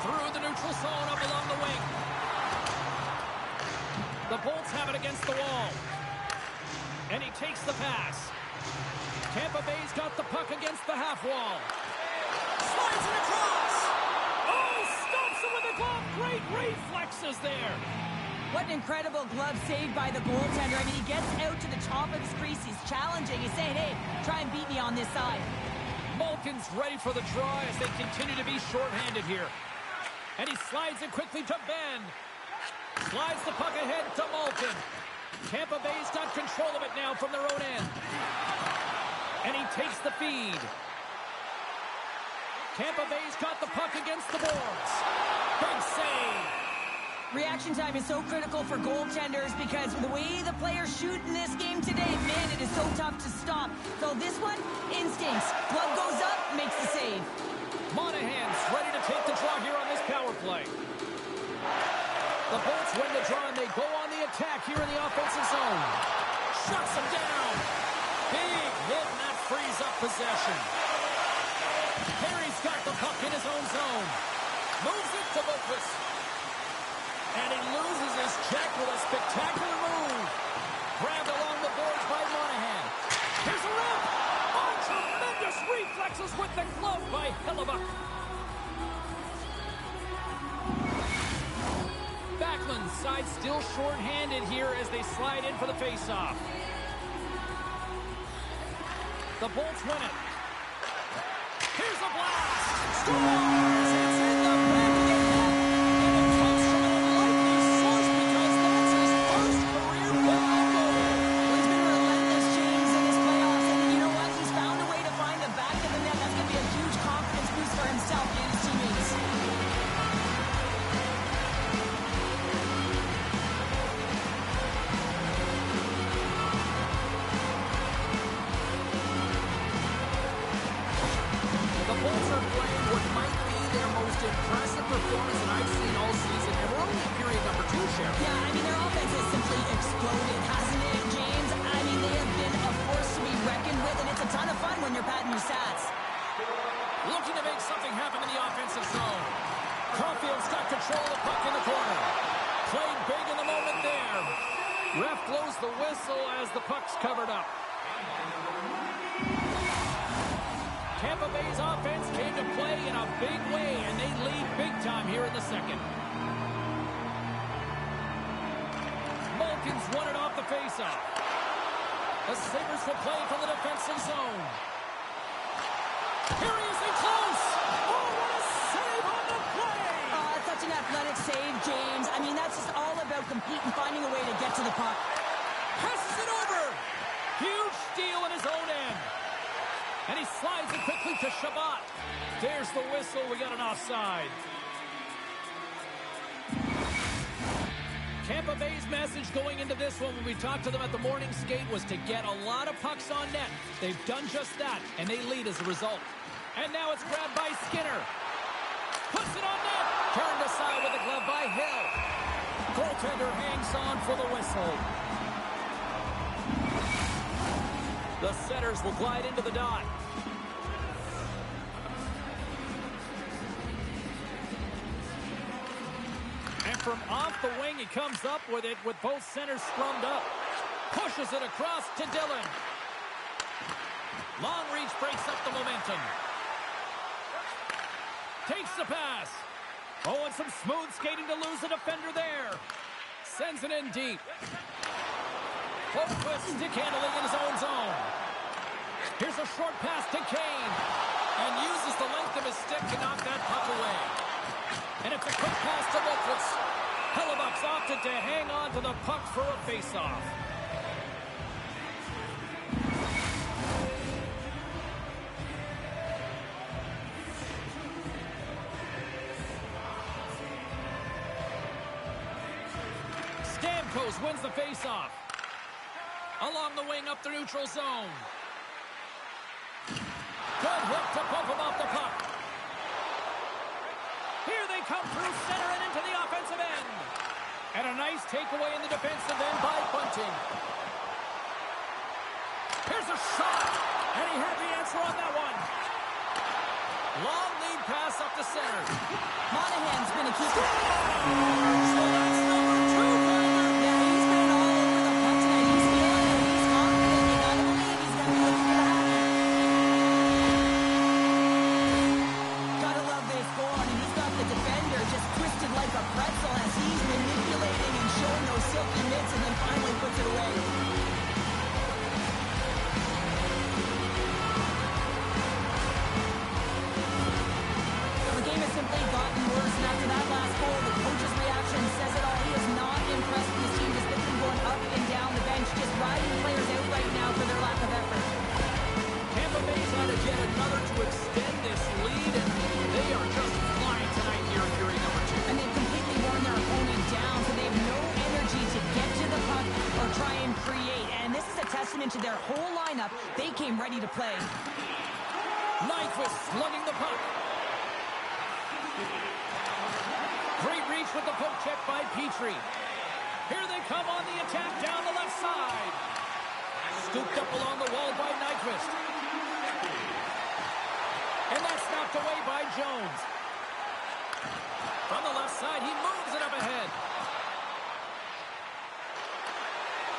Through the neutral zone up along the wing. The Bolts have it against the wall. And he takes the pass. Tampa Bay's got the puck against the half wall. Slides it across. Oh, stops it with a glove. Great reflexes there. What an incredible glove save by the goaltender. I mean, he gets out to the top of his crease. He's challenging. He's saying, hey, try and beat me on this side. Malkin's ready for the draw as they continue to be shorthanded here. And he slides it quickly to Ben. Slides the puck ahead to Malkin. Tampa Bay's got control of it now from their own end. And he takes the feed. Tampa Bay's got the puck against the boards. Big save. Reaction time is so critical for goaltenders because the way the players shoot in this game today, man, it is so tough to stop. So this one, instincts. Glove goes up, makes the save. Monahan's ready to take the draw here on this power play. The Bolts win the draw and they go on the attack here in the offensive zone. Shuts them down. Big hit and that frees up possession. Perry's got the puck in his own zone. Moves it to Boqvist. And he loses his check with a spectacular move. Grabbed along the boards by Monahan. Here's a rip. Oh, tremendous reflexes with the glove by Hellebuyck. Backlund's side still short-handed here as they slide in for the face-off. The Bolts win it. Here's a blast. Scores! It's in the back of the net. And it comes from an unlikely source because that's his first career goal. Well, he's been relentless, James, in his playoffs. And you know what? He's found a way to find the back of the net. That's going to be a huge confidence boost for himself and his teammates. The Bolts are playing what might be their most impressive performance that I've seen all season, and we're only in period number 2, Sheriff. Yeah, I mean, their offense has simply exploded, hasn't it, James? I mean, they have been a force to be reckoned with, and it's a ton of fun when you're patting your stats. Looking to make something happen in the offensive zone. Caulfield's got control of the puck in the corner. Played big in the moment there. Ref blows the whistle as the puck's covered up. Tampa Bay's offense came to play in a big way, and they lead big time here in the second. Malkin's won it off the faceoff. The Sabres will play from the defensive zone. Here he is in close. Oh, what a save on the play. Such an athletic save, James. I mean, that's just all about competing, finding a way to get to the puck. Passes it over. Huge steal in his own end. And he slides it quickly to Shabbat. There's the whistle. We got an offside. Tampa Bay's message going into this one when we talked to them at the morning skate was to get a lot of pucks on net. They've done just that, and they lead as a result. And now it's grabbed by Skinner. Puts it on net. Turned aside with a glove by Hill. Goaltender hangs on for the whistle. The Setters will glide into the dot. from off the wing. He comes up with it with both centers scrummed up. Pushes it across to Dillon. Long reach breaks up the momentum. Takes the pass. Oh, and some smooth skating to lose a defender there. Sends it in deep. Poke with stick handling in his own zone. Here's a short pass to Kane. And uses the length of his stick to knock that puck away. And it's a quick pass to Wilkes. Hellebuck's opted to hang on to the puck for a face-off. Stamkos wins the face-off. Along the wing up the neutral zone. Good hook to bump him off the puck. Here they come through center and into the offensive end. And a nice takeaway in the defensive end by Bunting. Here's a shot. And he had the answer on that one. Long lead pass up the center. Monahan's been a keeper. So that's number 2 for him. Yeah, he's been all over the puck tonight. He's feeling it. He's confident. You gotta believe he's gonna be looking for the hat. Gotta love this goal. And he's got the defender just twisted like a pretzel as he's manipulating and showing those silky mitts and then finally puts it away. The game has simply gotten worse, and after that last goal, the coach's reaction says it all. He is not impressed with his team, just been going up and down the bench, just riding players out right now for their lack of effort. Tampa Bay's added yet another to extend this lead, and they are just flying tonight here in period number 2. And they've completely worn their opponent down, so they have no energy to get to the puck or try and create. And this is a testament to their whole lineup. They came ready to play. Nyquist slugging the puck. Great reach with the poke check by Petrie. Here they come on the attack down the left side. Scooped up along the wall by Nyquist. And that's knocked away by Jones. From the left side, he moves it up ahead.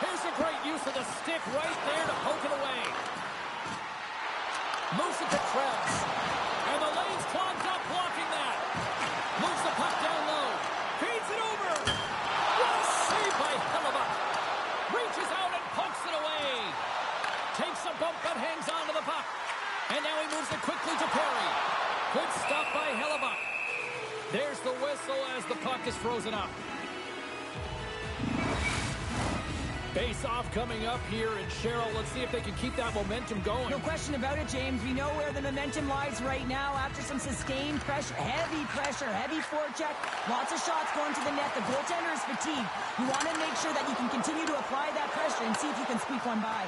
Here's a great use of the stick right there to poke it away. Moves it to Krebs. And the lane's clogged up blocking that. Moves the puck down low. Feeds it over. What a save by Hellebuck. Reaches out and pokes it away. Takes a bump but hangs on to the puck. And now he moves it quickly to Perry. Good stop by Hellebuck. There's the whistle as the puck is frozen up. Face-off coming up here, and Cheryl, let's see if they can keep that momentum going. No question about it, James. We know where the momentum lies right now after some sustained pressure, heavy forecheck, lots of shots going to the net. The goaltender is fatigued. You want to make sure that you can continue to apply that pressure and see if you can squeak one by.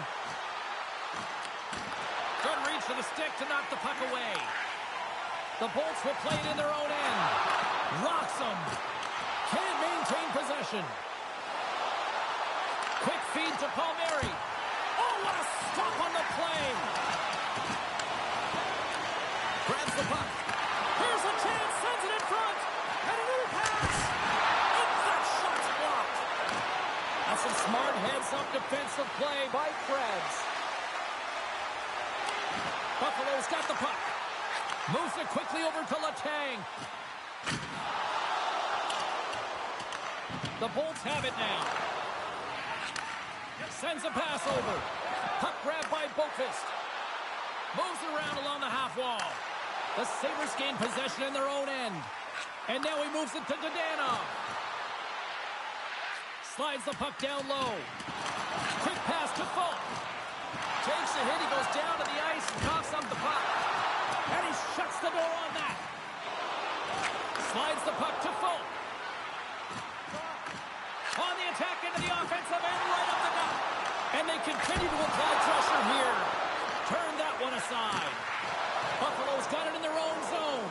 Good reach for the stick to knock the puck away. The Bolts will play it in their own end. Rocks them. Can't maintain possession. Quick feed to Palmieri. Oh, what a stop on the play. Grabs the puck. Here's a chance. Sends it in front. And a new pass. And that shot's blocked. That's some smart heads-up defensive play by Krebs. Buffalo's got the puck. Moves it quickly over to Letang. The Bolts have it now. Sends a pass over. Puck grab by Boqvist. Moves it around along the half wall. The Sabres gain possession in their own end. And now he moves it to Dadonov. Slides the puck down low. Quick pass to Fulk. Takes a hit. He goes down to the ice and coughs up the puck. And he shuts the door on that. Slides the puck to Fulk. On the attack into the offensive end, right up the gut. And they continue to apply pressure here. Turn that one aside. Buffalo's got it in their own zone.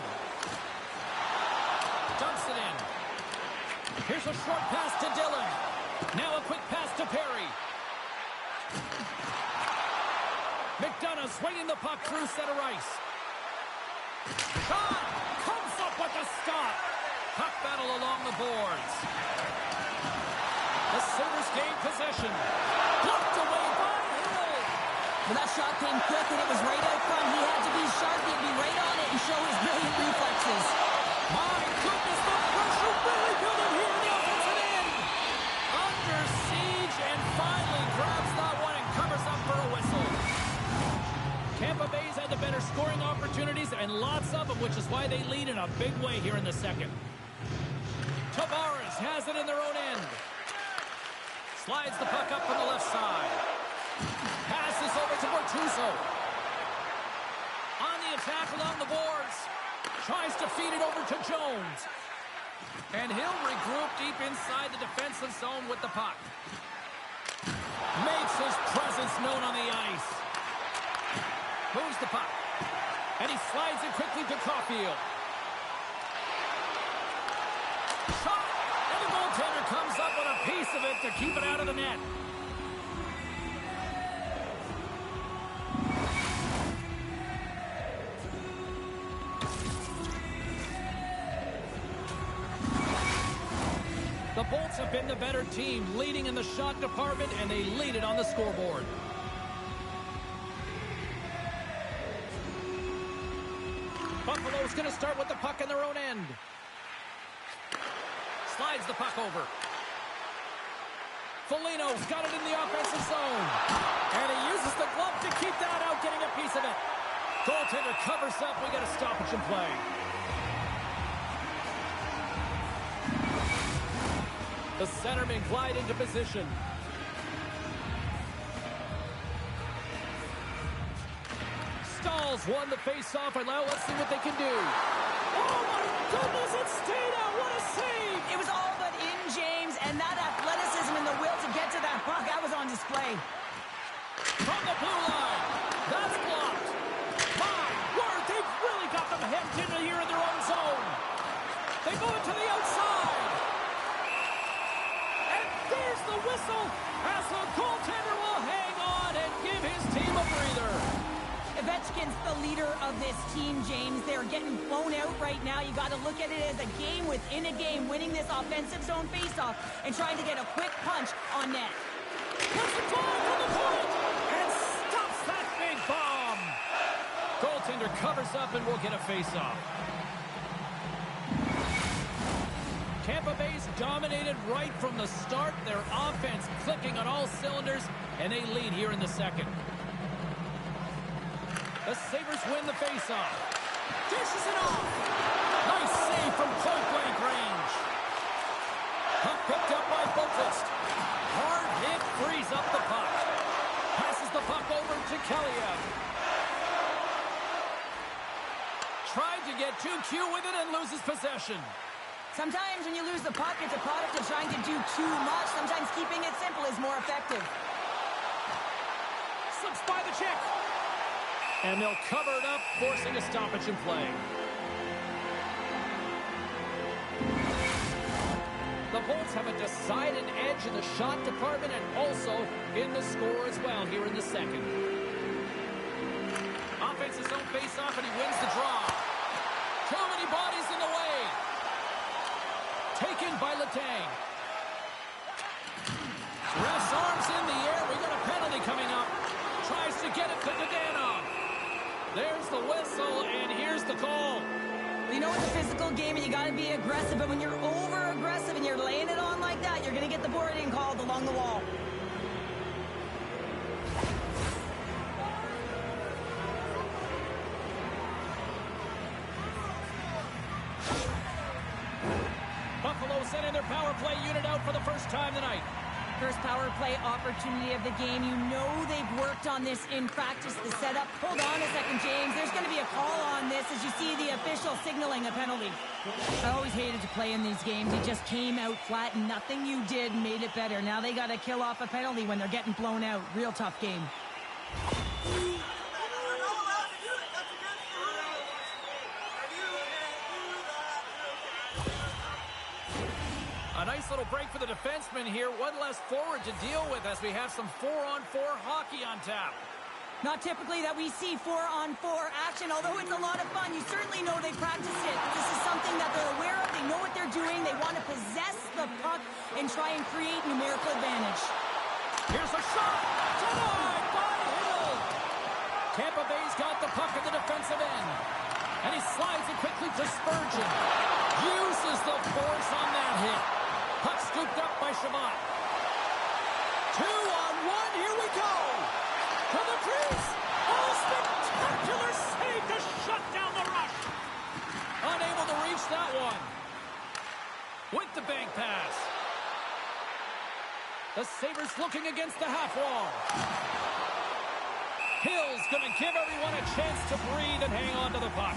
Dumps it in. Here's a short pass to Dillon. Now a quick pass to Perry. McDonough swinging the puck through center ice. Shot! Comes up with a stop. Puck battle along the boards. The Sabres gain possession. Blocked away by Hill. Well, that shot came quick, and it was right out front. He had to be sharp. He had to be right on it and show his brilliant reflexes. My goodness, the pressure really building here in the offensive end. Under siege and finally grabs that one and covers up for a whistle. Tampa Bay's had the better scoring opportunities and lots of them, which is why they lead in a big way here in the second. Tavares has it in their own end. Slides the puck up from the left side. Passes over to Bortuzzo. On the attack along the boards. Tries to feed it over to Jones. And he'll regroup deep inside the defensive zone with the puck. Makes his presence known on the ice. Moves the puck. And he slides it quickly to Caulfield. Shot! And the goaltender comes up with a piece of it to keep it out of the net. The Bolts have been the better team, leading in the shot department, and they lead it on the scoreboard. Buffalo's going to start with the puck in their own end. Slides the puck over. Foligno's got it in the offensive zone. And he uses the glove to keep that out, getting a piece of it. Goaltender covers up. We got a stoppage in play. The centermen glide into position. Stalls won the face-off, and now let's see what they can do. Oh, my goodness, it stayed out. What a save! It was all but in, James, and that athleticism and the will to get to that puck, that was on display. From the blue line, that's blocked. My word, they've really got them hemmed in here in their own zone. They move it to the outside. And there's the whistle as the goaltender will hang on and give his team a breather. Ovechkin's the leader of this team, James. They're getting blown out right now. You got to look at it as a game within a game, winning this offensive zone faceoff and trying to get a quick punch on net. Puts the ball from the point and stops that big bomb. Goaltender covers up and will get a faceoff. Tampa Bay's dominated right from the start. Their offense clicking on all cylinders, and they lead here in the second. The Sabres win the faceoff. Dishes it off. Nice save from point-blank range. Puck picked up by Boqvist. Hard hit frees up the puck. Passes the puck over to Kaliev. Tried to get too cute with it and loses possession. Sometimes when you lose the puck, it's a product of trying to do too much. Sometimes keeping it simple is more effective. Slips by the check. And they'll cover it up, forcing a stoppage in play. The Bolts have a decided edge in the shot department and also in the score as well here in the second. Offense his own face-off, and he wins the draw. Too many bodies in the way. Taken by Letang. Ref's arms in the air. We got a penalty coming up. Tries to get it to Dadonov. There's the whistle, and here's the call. You know it's a physical game, and you got to be aggressive, but when you're over-aggressive and you're laying it on like that, you're going to get the boarding called along the wall. Buffalo sending their power play unit out for the first time tonight. First power play opportunity of the game. You know they've worked on this in practice, the setup. Hold on a second, James. There's going to be a call on this as you see the official signaling a penalty. I always hated to play in these games. It just came out flat, and nothing you did made it better. Now they got to kill off a penalty when they're getting blown out. Real tough game. A nice little break for the defenseman here. One less forward to deal with as we have some 4-on-4 hockey on tap. Not typically that we see 4-on-4 action, although it's a lot of fun. You certainly know they practice it. This is something that they're aware of. They know what they're doing. They want to possess the puck and try and create numerical advantage. Here's a shot. Denied by Hill. Tampa Bay's got the puck at the defensive end. And he slides it quickly to Spurgeon. Uses the force on that hit. Puck scooped up by Shabbat. 2-on-1. Here we go. To the crease. Oh, spectacular save to shut down the rush. Unable to reach that one. With the bank pass. The Sabres looking against the half wall. Hill's going to give everyone a chance to breathe and hang on to the puck.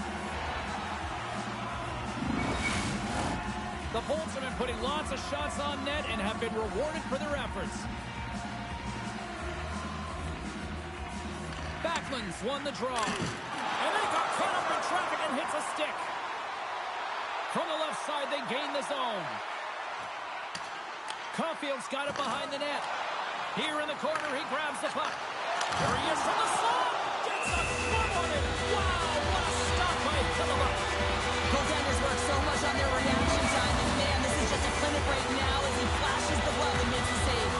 The Bolts have been putting lots of shots on net and have been rewarded for their efforts. Backlund's won the draw. And they got caught up in traffic and hits a stick. From the left side, they gain the zone. Caulfield's got it behind the net. Here in the corner, he grabs the puck. Here he is from the slot. Gets a glove on it. Wow, what a stop by Hellebuyck. Goaltenders work so much on their reaction time, and man, this is just a clinic right now as he flashes the glove and makes the save.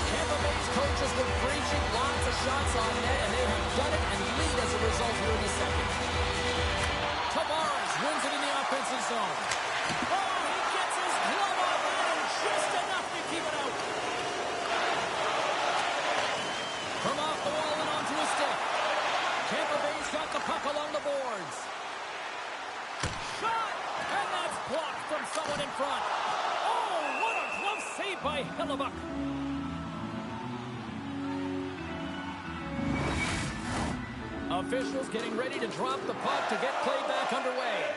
Tampa Bay's coaches were preaching lots of shots on net, and they have done it and lead as a result here in the second. Tavares wins it in the offensive zone. Oh, he gets his glove off that and just enough to keep it out. From off the wall and onto a stick. Tampa Bay's got the puck along the boards. Shot! And that's blocked from someone in front. Oh, what a glove save by Hellebuyck. Officials getting ready to drop the puck to get play back underway.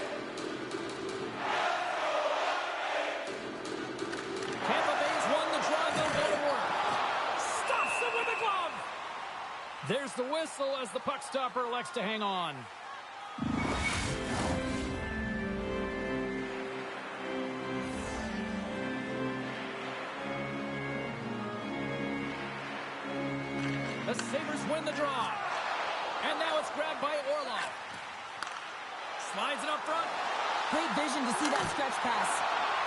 Tampa Bay's won the draw. They'll go to work. Stops it with a glove. There's the whistle as the puck stopper elects to hang on. The Sabres win the draw. And now it's grabbed by Orlov. Slides it up front. Great vision to see that stretch pass.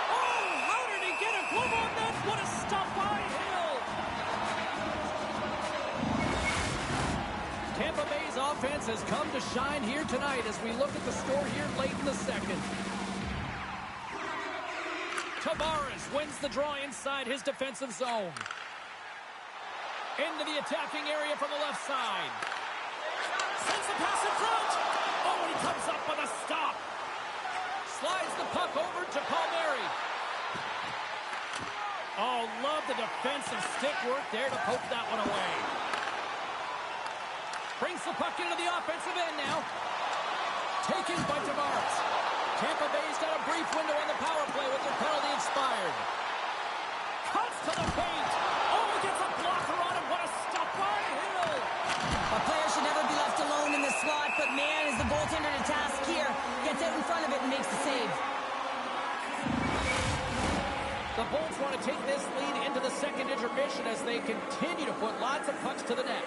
Oh, how did he get a glove on that? What a stop by Hill. Tampa Bay's offense has come to shine here tonight as we look at the score here late in the second. Tavares wins the draw inside his defensive zone. Into the attacking area from the left side. Sends the pass in front. Oh, he comes up with a stop. Slides the puck over to Palmieri. Oh, love the defensive stick work there to poke that one away. Brings the puck into the offensive end now. Taken by Tavares. Tampa Bay's got a brief window on the power play with their penalty expired. Cuts to the paint. Oh, he gets a blocker on him. What a stop by Hill. A player should never be left alone in the slot, but man, is the goaltender to task here. Gets out in front of it and makes the save. The Bolts want to take this lead into the second intermission as they continue to put lots of pucks to the net.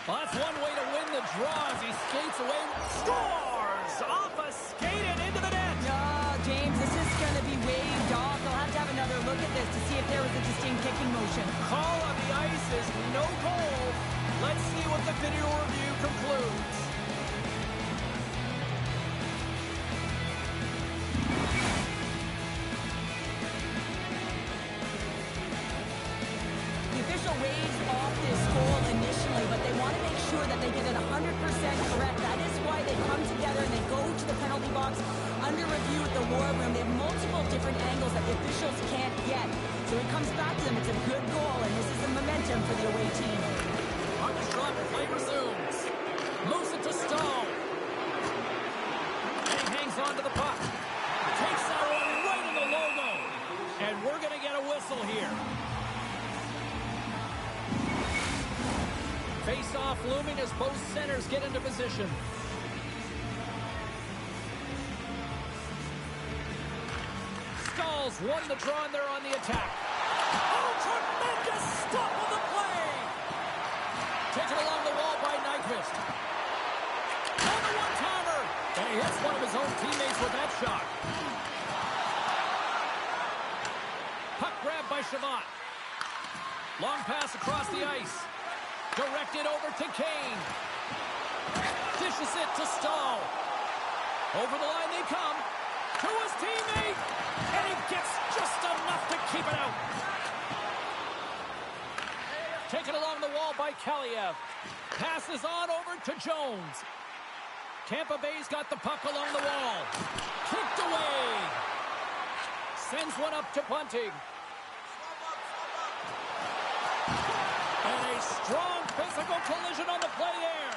Well, that's one way to win the draw as he skates away. Scores! Off a skate and into the net. Oh, James, this is going to be waved off. They'll have to have another look at this to see if there was a distinct kicking motion. Call on the ice is no goal. Let's see what the video review concludes. The official waves off this goal initially, but they want to make sure that they get it 100% correct. That is why they come together and they go to the penalty box under review at the war room. They have multiple different angles that the officials can't get. So it comes back to them. It's a good goal, and this is the momentum for the away team. On the shot, play resumes. Moves it to Stone. And he hangs on to the puck. Takes that one right in the logo. And we're going to get a whistle here. Face-off looming as both centers get into position. Skulls won the draw and they're on the attack. Oh, Long pass across the ice. Directed over to Kane. Dishes it to Stahl. Over the line they come. To his teammate. And he gets just enough to keep it out. Taken along the wall by Kaliev. Passes on over to Jones. Tampa Bay's got the puck along the wall. Kicked away. Sends one up to Bunting. And a strong physical collision on the play there.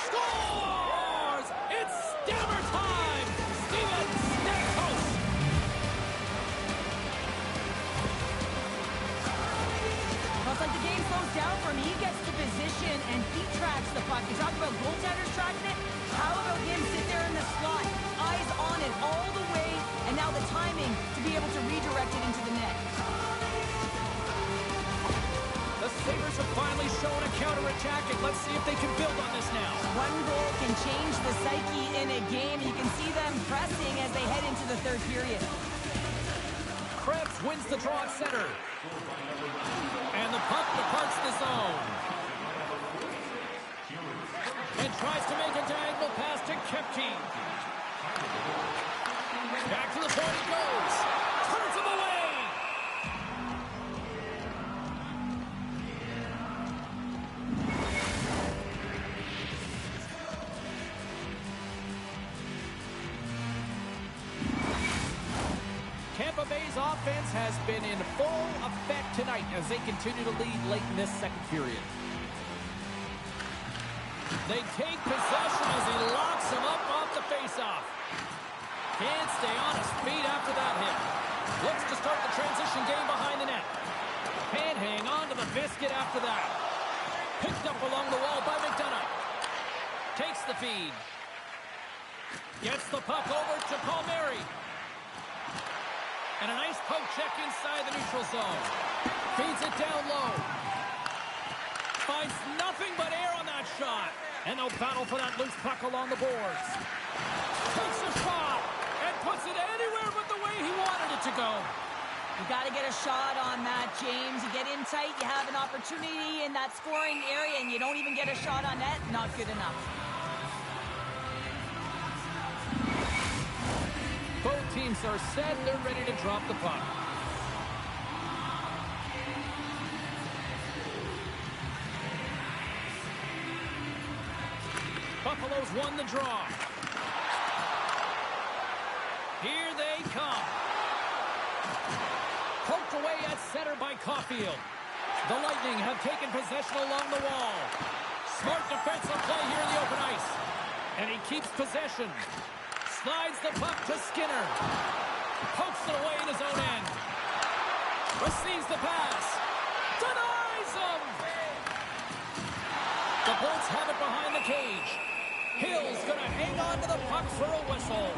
Scores! It's Stammer time! Steven Stamkos! Looks like the game slows down for him. He gets to position and he tracks the puck. You talk about goaltenders tracking it. How about him sit there in the slot, eyes on it all the way, and now the timing to be able to redirect it into the net. The Sabres have finally shown a counterattack, and let's see if they can build on this now. One goal can change the psyche in a game. You can see them pressing as they head into the third period. Krebs wins the draw at center. And the puck departs the zone. And tries to make a diagonal pass to Kepke. Back to the point he goes. Turns him away. Tampa Bay's offense has been in full effect tonight as they continue to lead late in this second period. They take possession as he locks him up off the faceoff. Can't stay on his feet after that hit. Looks to start the transition game behind the net. Can't hang on to the biscuit after that. Picked up along the wall by McDonough. Takes the feed. Gets the puck over to Palmieri. And a nice poke check inside the neutral zone. Feeds it down low. Finds nothing but air on that shot. And they'll battle for that loose puck along the boards. Takes a shot and puts it anywhere but the way he wanted it to go. You got to get a shot on that, James. You get in tight, you have an opportunity in that scoring area, and you don't even get a shot on net. Not good enough. Both teams are set. They're ready to drop the puck. Buffalo's won the draw. Here they come. Poked away at center by Caulfield. The Lightning have taken possession along the wall. Smart defensive play here in the open ice. And he keeps possession. Slides the puck to Skinner. Pokes it away in his own end. Receives the pass. Denies him! The Bolts have it behind the cage. Hill's going to hang on to the puck for a whistle.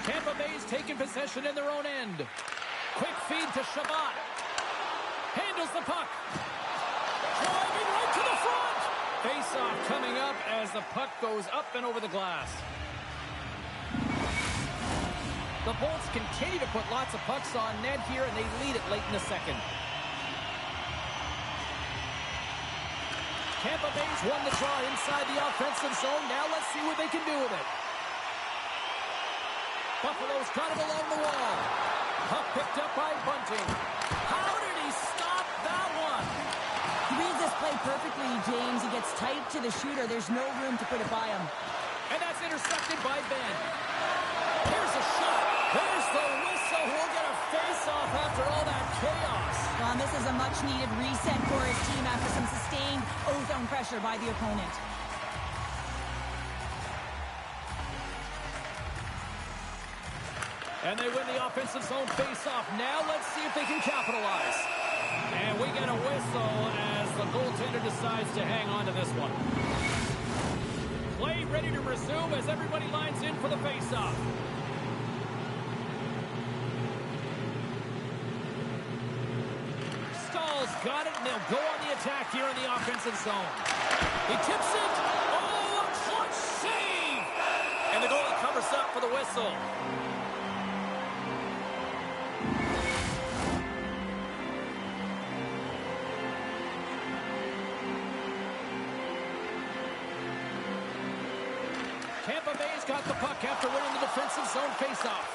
Tampa Bay's taking possession in their own end. Quick feed to Shabbat. Handles the puck. Driving right to the front. Face-off coming up as the puck goes up and over the glass. The Bolts continue to put lots of pucks on net here, and they lead it late in the second. Tampa Bay's won the draw inside the offensive zone. Now let's see what they can do with it. Buffalo's got it along the wall. Puck picked up by Bunting. How did he stop that one? He reads this play perfectly, James. He gets tight to the shooter. There's no room to put it by him. And that's intercepted by Ben. Here's a shot. There's the whistle. We'll get a face-off after all that chaos. This is a much-needed reset for his team after some sustained ozone pressure by the opponent. And they win the offensive zone face-off. Now let's see if they can capitalize. And we get a whistle as the goaltender decides to hang on to this one. Play ready to resume as everybody lines in for the face-off. Stahl's got it, and they'll go on the attack here in the offensive zone. He tips it. Oh, a shot whistle. Tampa Bay's got the puck after winning the defensive zone faceoff.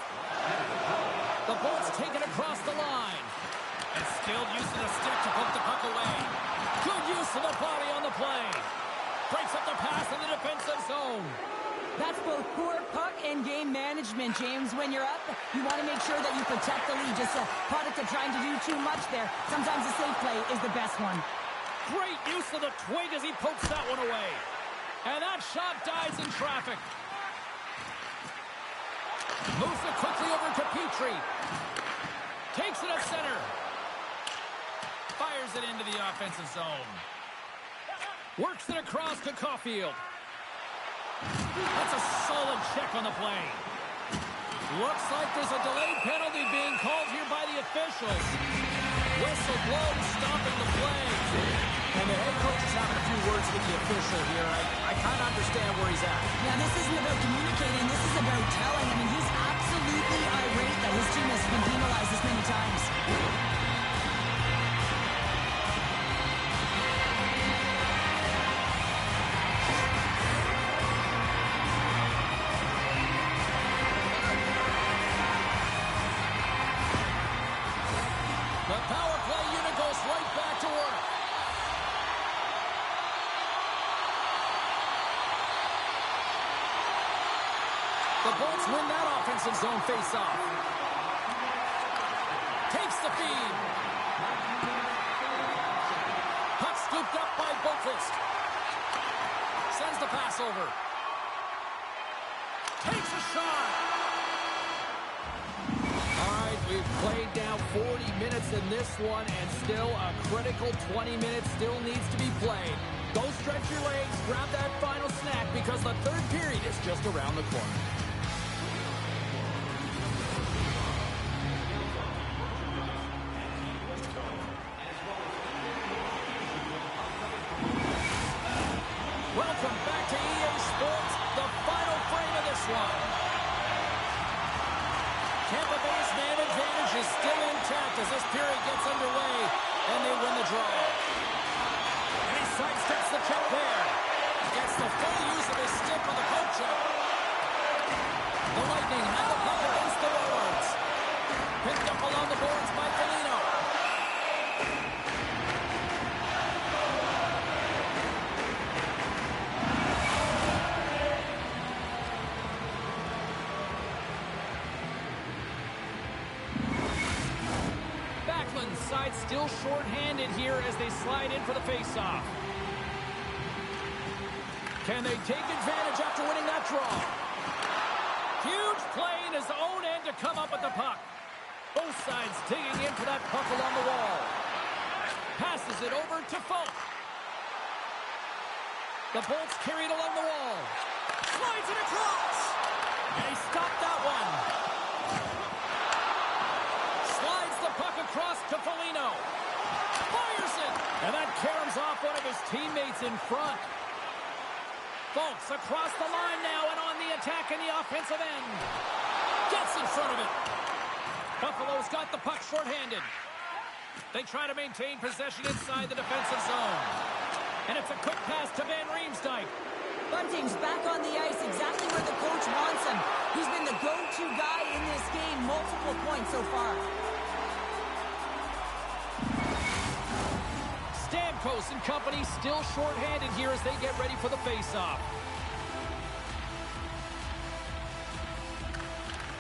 The Bolts take it across the line. And still using a stick to poke the puck away. Good use of the body on the play. Breaks up the pass in the defensive zone. That's both poor puck and game management, James. When you're up, you want to make sure that you protect the lead. Just a product of trying to do too much there. Sometimes a safe play is the best one. Great use of the twig as he pokes that one away. And that shot dies in traffic. Moves it quickly over to Petrie. Takes it at center. Fires it into the offensive zone. Works it across to Caulfield. That's a solid check on the play. Looks like there's a delayed penalty being called here by the officials. Whistle blows, stopping the play. And the head coach is having a few words with the official here. I kind of understand where he's at. Yeah, this isn't about communicating. This is about telling. I mean, he's absolutely irate that his team has been penalized this many times. The power play unit goes right back to work. The Bolts win that offensive zone faceoff. Takes the feed. Puck scooped up by Boqvist. Sends the pass over. Takes a shot. All right, we've played down 40 minutes in this one, and still a critical 20 minutes still needs to be played. Go stretch your legs, grab that final snack, because the third period is just around the corner. Welcome back to EA Sports, the final frame of this one. Tampa Bay's man advantage is still intact as this period gets underway, and they win the draw. And he sidesteps the check there. Gets the full use of his stick on the poke check. The Lightning have the puck against the Warlords. Picked up along the boards by Foligno. Side still short-handed here as they slide in for the face-off. Can they take advantage after winning that draw? Huge play in his own end to come up with the puck. Both sides digging in for that puck along the wall. Passes it over to Falk. The Bolts carried along the wall. Slides it across. And he stopped that one. Puck across to Foligno. Fires it. And that caroms off one of his teammates in front. Folks across the line now and on the attack in the offensive end. Gets in front of it. Buffalo's got the puck shorthanded. They try to maintain possession inside the defensive zone. And it's a quick pass to Van Riemsdyk. Bunting's back on the ice exactly where the coach wants him. He's been the go-to guy in this game. Multiple points so far. Stamkos and company still short-handed here as they get ready for the face-off.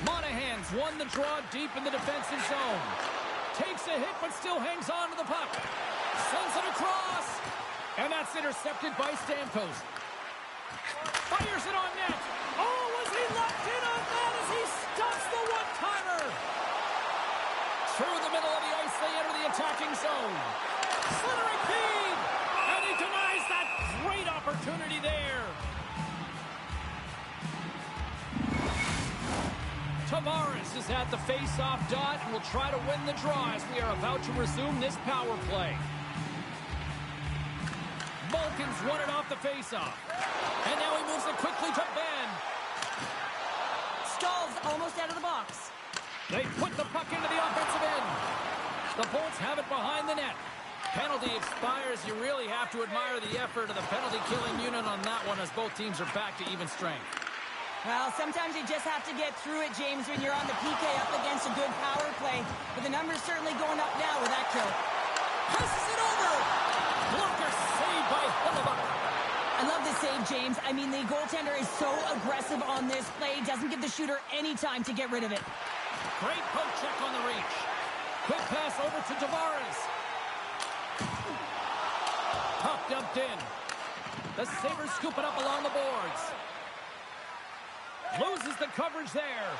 Monahan's won the draw deep in the defensive zone. Takes a hit but still hangs on to the puck. Sends it across. And that's intercepted by Stamkos. Fires it on net. Oh, was he locked in on that as he stuffs the one-timer? Through the middle of the ice, they enter the attacking zone. Slithering feed, and he denies that great opportunity there. Tavares is at the face-off dot and will try to win the draw as we are about to resume this power play. Malkin's won it off the face-off. And now he moves it quickly to Ben. Stahl They put the puck into the offensive end. The Bolts have it behind the net. Penalty expires. You really have to admire the effort of the penalty-killing unit on that one as both teams are back to even strength. Well, sometimes you just have to get through it, James, when you're on the PK up against a good power play. But the number's certainly going up now with that kill. Passes it over. Blocker saved by Hillebach. I love this save, James. I mean, the goaltender is so aggressive on this play. Doesn't give the shooter any time to get rid of it. Great poke check on the reach. Quick pass over to Tavares. Puck dumped in. The Sabres scoop it up along the boards. Loses the coverage there.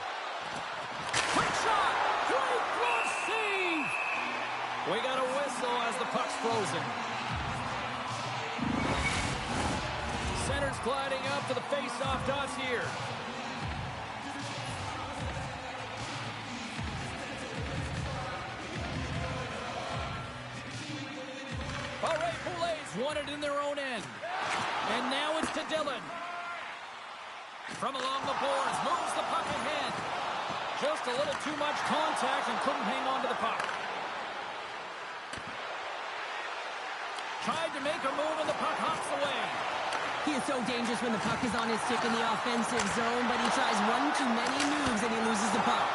Quick shot. Great glove save. We got a whistle as the puck's frozen. Center's gliding up to the face-off dots here. All right, Boulets won it in their own end. And now it's to Dillon. From along the boards, moves the puck ahead. Just a little too much contact and couldn't hang on to the puck. Tried to make a move and the puck hops away. He is so dangerous when the puck is on his stick in the offensive zone, but he tries one too many moves and he loses the puck.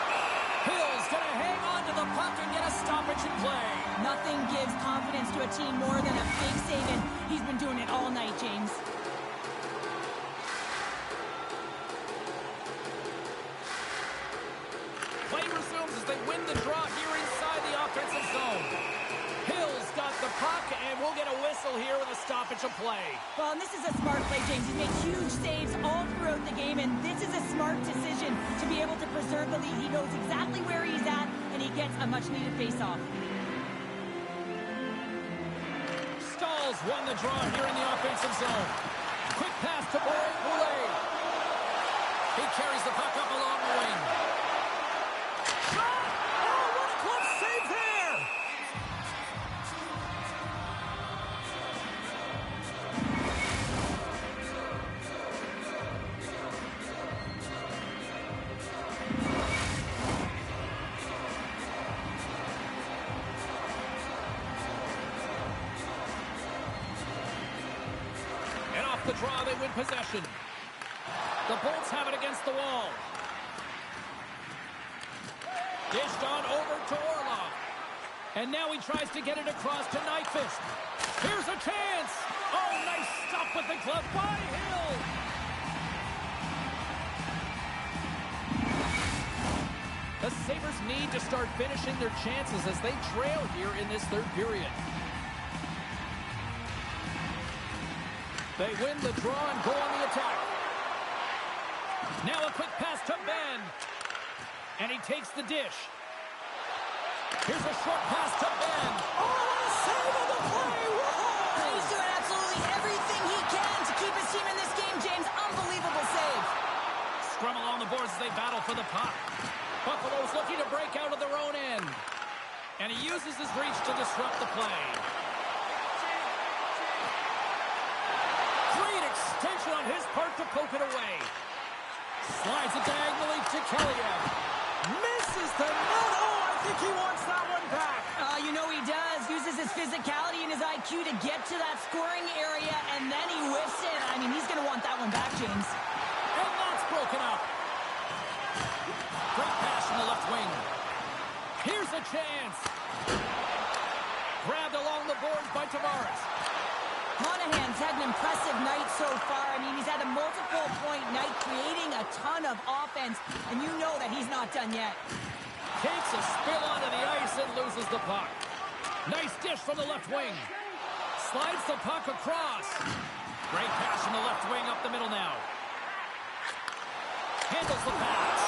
Hill's going to hang on to the puck and get a stoppage in play. Nothing gives confidence to a team more than a big save, and he's been doing it all night, James. Play resumes as they win the draw here inside the offensive zone. Hill's got the puck, and we'll get a whistle here with a stoppage of play. Well, and this is a smart play, James. He's made huge saves all throughout the game, and this is a smart decision to be able to preserve the lead. He knows exactly where he's at, and he gets a much-needed face-off. Stalls won the draw here in the offensive zone. Quick pass to Boulet. He carries the puck up along the wing. Shot! Oh, what a glove save there! And off the draw, they win possession. The Bolts have it against the wall. Dished on over to Orlov. And now he tries to get it across to Nyquist. Here's a chance. Oh, nice stop with the glove by Hill. The Sabres need to start finishing their chances as they trail here in this third period. They win the draw and go on the attack. Now a quick pass to Ben. And he takes the dish. Here's a short pass to Ben. Oh, what a save on the play. Whoa! He's doing absolutely everything he can to keep his team in this game, James. Unbelievable save. Scrum along the boards as they battle for the puck. Buffalo's looking to break out of their own end. And he uses his reach to disrupt the play. Great extension on his part to poke it away. Slides it diagonally to Kellyanne. Misses the net. Oh, I think he wants that one back. You know he does. Uses his physicality and his IQ to get to that scoring area, and then he whiffs it. I mean, he's going to want that one back, James. And that's broken up. Great pass from the left wing. Here's a chance. Grabbed along the boards by Tavares. Monahan's had an impressive night so far. I mean, he's had a multiple-point night, creating a ton of offense, and you know that he's not done yet. Takes a spill onto the ice and loses the puck. Nice dish from the left wing. Slides the puck across. Great pass from the left wing up the middle now. Handles the pass.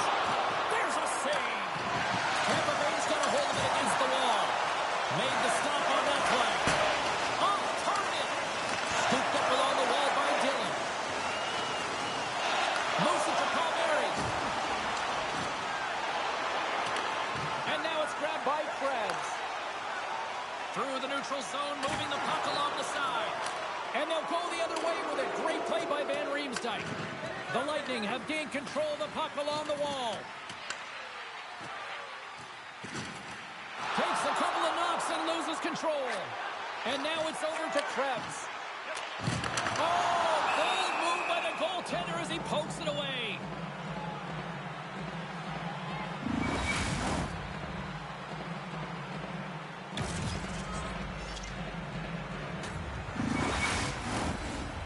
There's a save. Tampa Bay's got a hold of it against the wall. Made the stop on that play. Off target. Scooped up along the wall by Dillon. Moves it to Palmieri. And now it's grabbed by Krebs. Through the neutral zone, moving the puck along the side. And they'll go the other way with a great play by Van Riemsdyk. The Lightning have gained control of the puck along the wall. Takes a couple of knocks and loses control. And now it's over to Krebs. Oh, bold move by the goaltender as he pokes it away.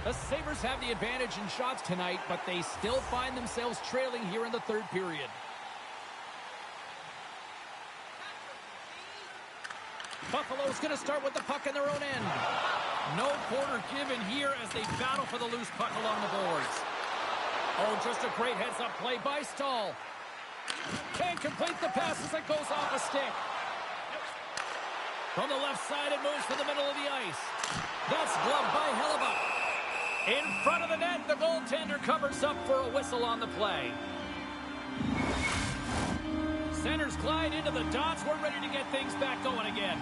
The Sabres have the advantage in shots tonight, but they still find themselves trailing here in the third period. Buffalo's going to start with the puck in their own end. No quarter given here as they battle for the loose puck along the boards. Oh, just a great heads-up play by Stahl. Can't complete the pass as it goes off a stick. From the left side, it moves to the middle of the ice. That's gloved by Hellebuck. In front of the net, the goaltender covers up for a whistle on the play. Centers glide into the dots. We're ready to get things back going again.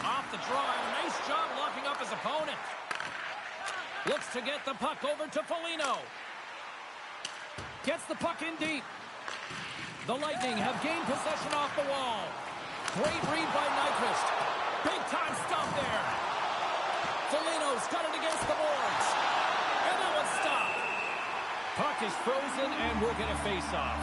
Off the draw, and a nice job locking up his opponent. Looks to get the puck over to Foligno. Gets the puck in deep. The Lightning have gained possession off the wall. Great read by Nyquist. Big time stop there. Foligno's got it against the boards. And that one's stopped. Puck is frozen and we'll get a face-off.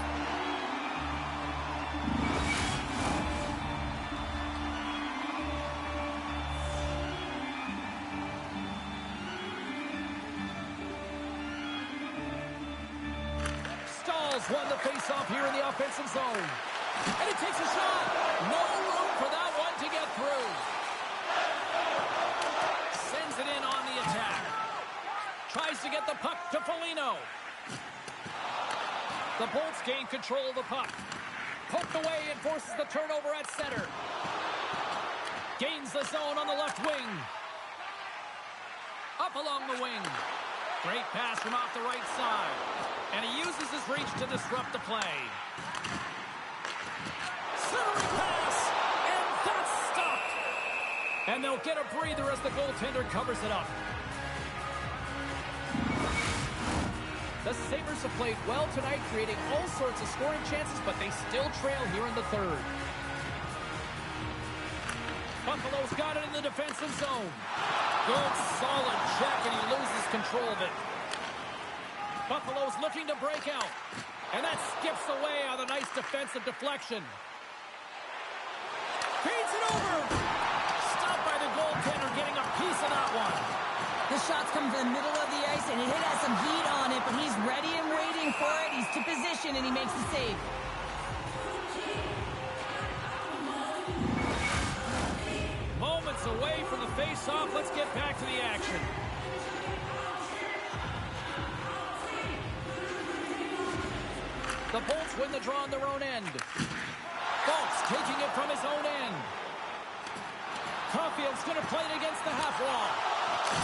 Stahl's won the face-off here in the offensive zone. And he takes a shot. No room for that one to get through. Sends it in on the attack. Tries to get the puck to Foligno. The Bolts gain control of the puck. Poked away and forces the turnover at center. Gains the zone on the left wing. Up along the wing. Great pass from off the right side. And he uses his reach to disrupt the play. Centering pass, and that's stopped. And they'll get a breather as the goaltender covers it up. The Sabres have played well tonight, creating all sorts of scoring chances, but they still trail here in the third. Buffalo's got it in the defensive zone. Good, solid check, and he loses control of it. Buffalo's looking to break out, and that skips away on a nice defensive deflection. Feeds it over. Stopped by the goaltender, getting a piece of that one. The shot's come from the middle of the ice, and it has some heat on it, but he's ready and waiting for it. He's to position, and he makes the save. Moments away from the face-off. Let's get back to the action. The Bolts win the draw on their own end. Bolts taking it from his own end. Caulfield's going to play it against the half wall.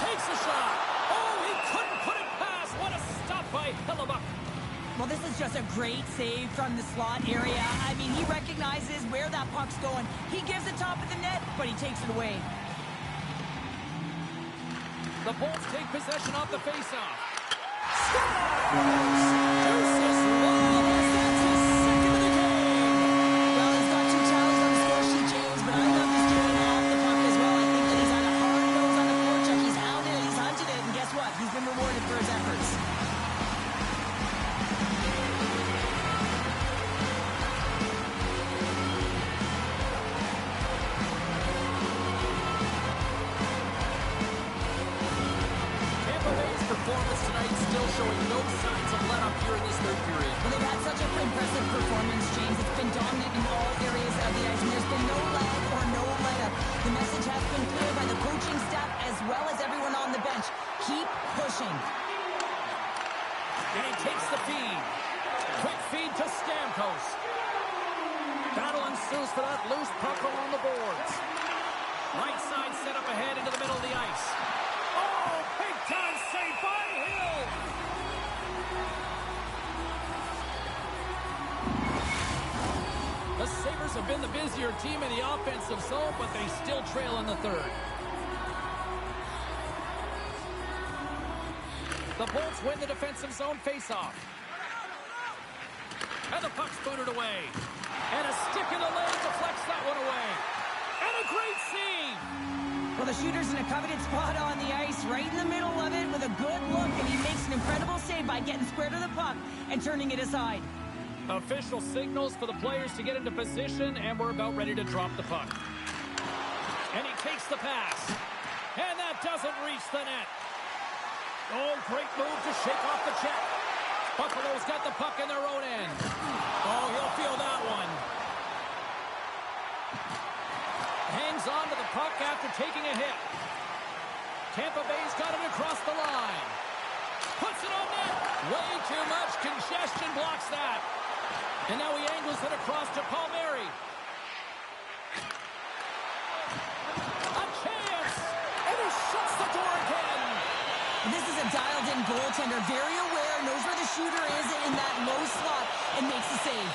Takes a shot. Oh, he couldn't put it past. What a stop by Hellebuck. Well, this is just a great save from the slot area. I mean, he recognizes where that puck's going. He gives it top of the net, but he takes it away. The Bolts take possession off the faceoff. Scores! Deuces Love. That's his second of the game. Well, he's got 2 challenges on the score sheet, James, but I love his game off the puck as well. I think that he's had a hard nose on the forecheck. He's hounded it, he's hunted it, and guess what? He's been rewarded for his efforts. Performance tonight still showing no signs of let up here in this third period. Well, they've had such an impressive performance, James. It's been dominant in all areas of the ice, and there's been no lag or no let-up. The message has been clear by the coaching staff as well as everyone on the bench. Keep pushing. And he takes the feed. Quick feed to Stamkos. Battle ensues for that loose puck along the boards. Right side set up ahead into the middle of the ice. Oh, big time save by Hill. The Sabres have been the busier team in the offensive zone, but they still trail in the third. The Bolts win the defensive zone faceoff. And the puck's booted away. And a stick in the lane deflects that one away. And a great save. Well, the shooter's in a coveted spot on the ice, right in the middle of it with a good look, and he makes an incredible save by getting square to the puck and turning it aside. Official signals for the players to get into position, and we're about ready to drop the puck. And he takes the pass. And that doesn't reach the net. Oh, great move to shake off the check. Buffalo's got the puck in their own end. Oh, he'll feel that one. Hangs on to the puck after taking a hit. Tampa Bay's got it across the line. Puts it on net. Way too much congestion blocks that. And now he angles it across to Palmieri. A chance. And he shuts the door again. This is a dialed-in goaltender, very aware, knows where the shooter is in that low slot, and makes the save.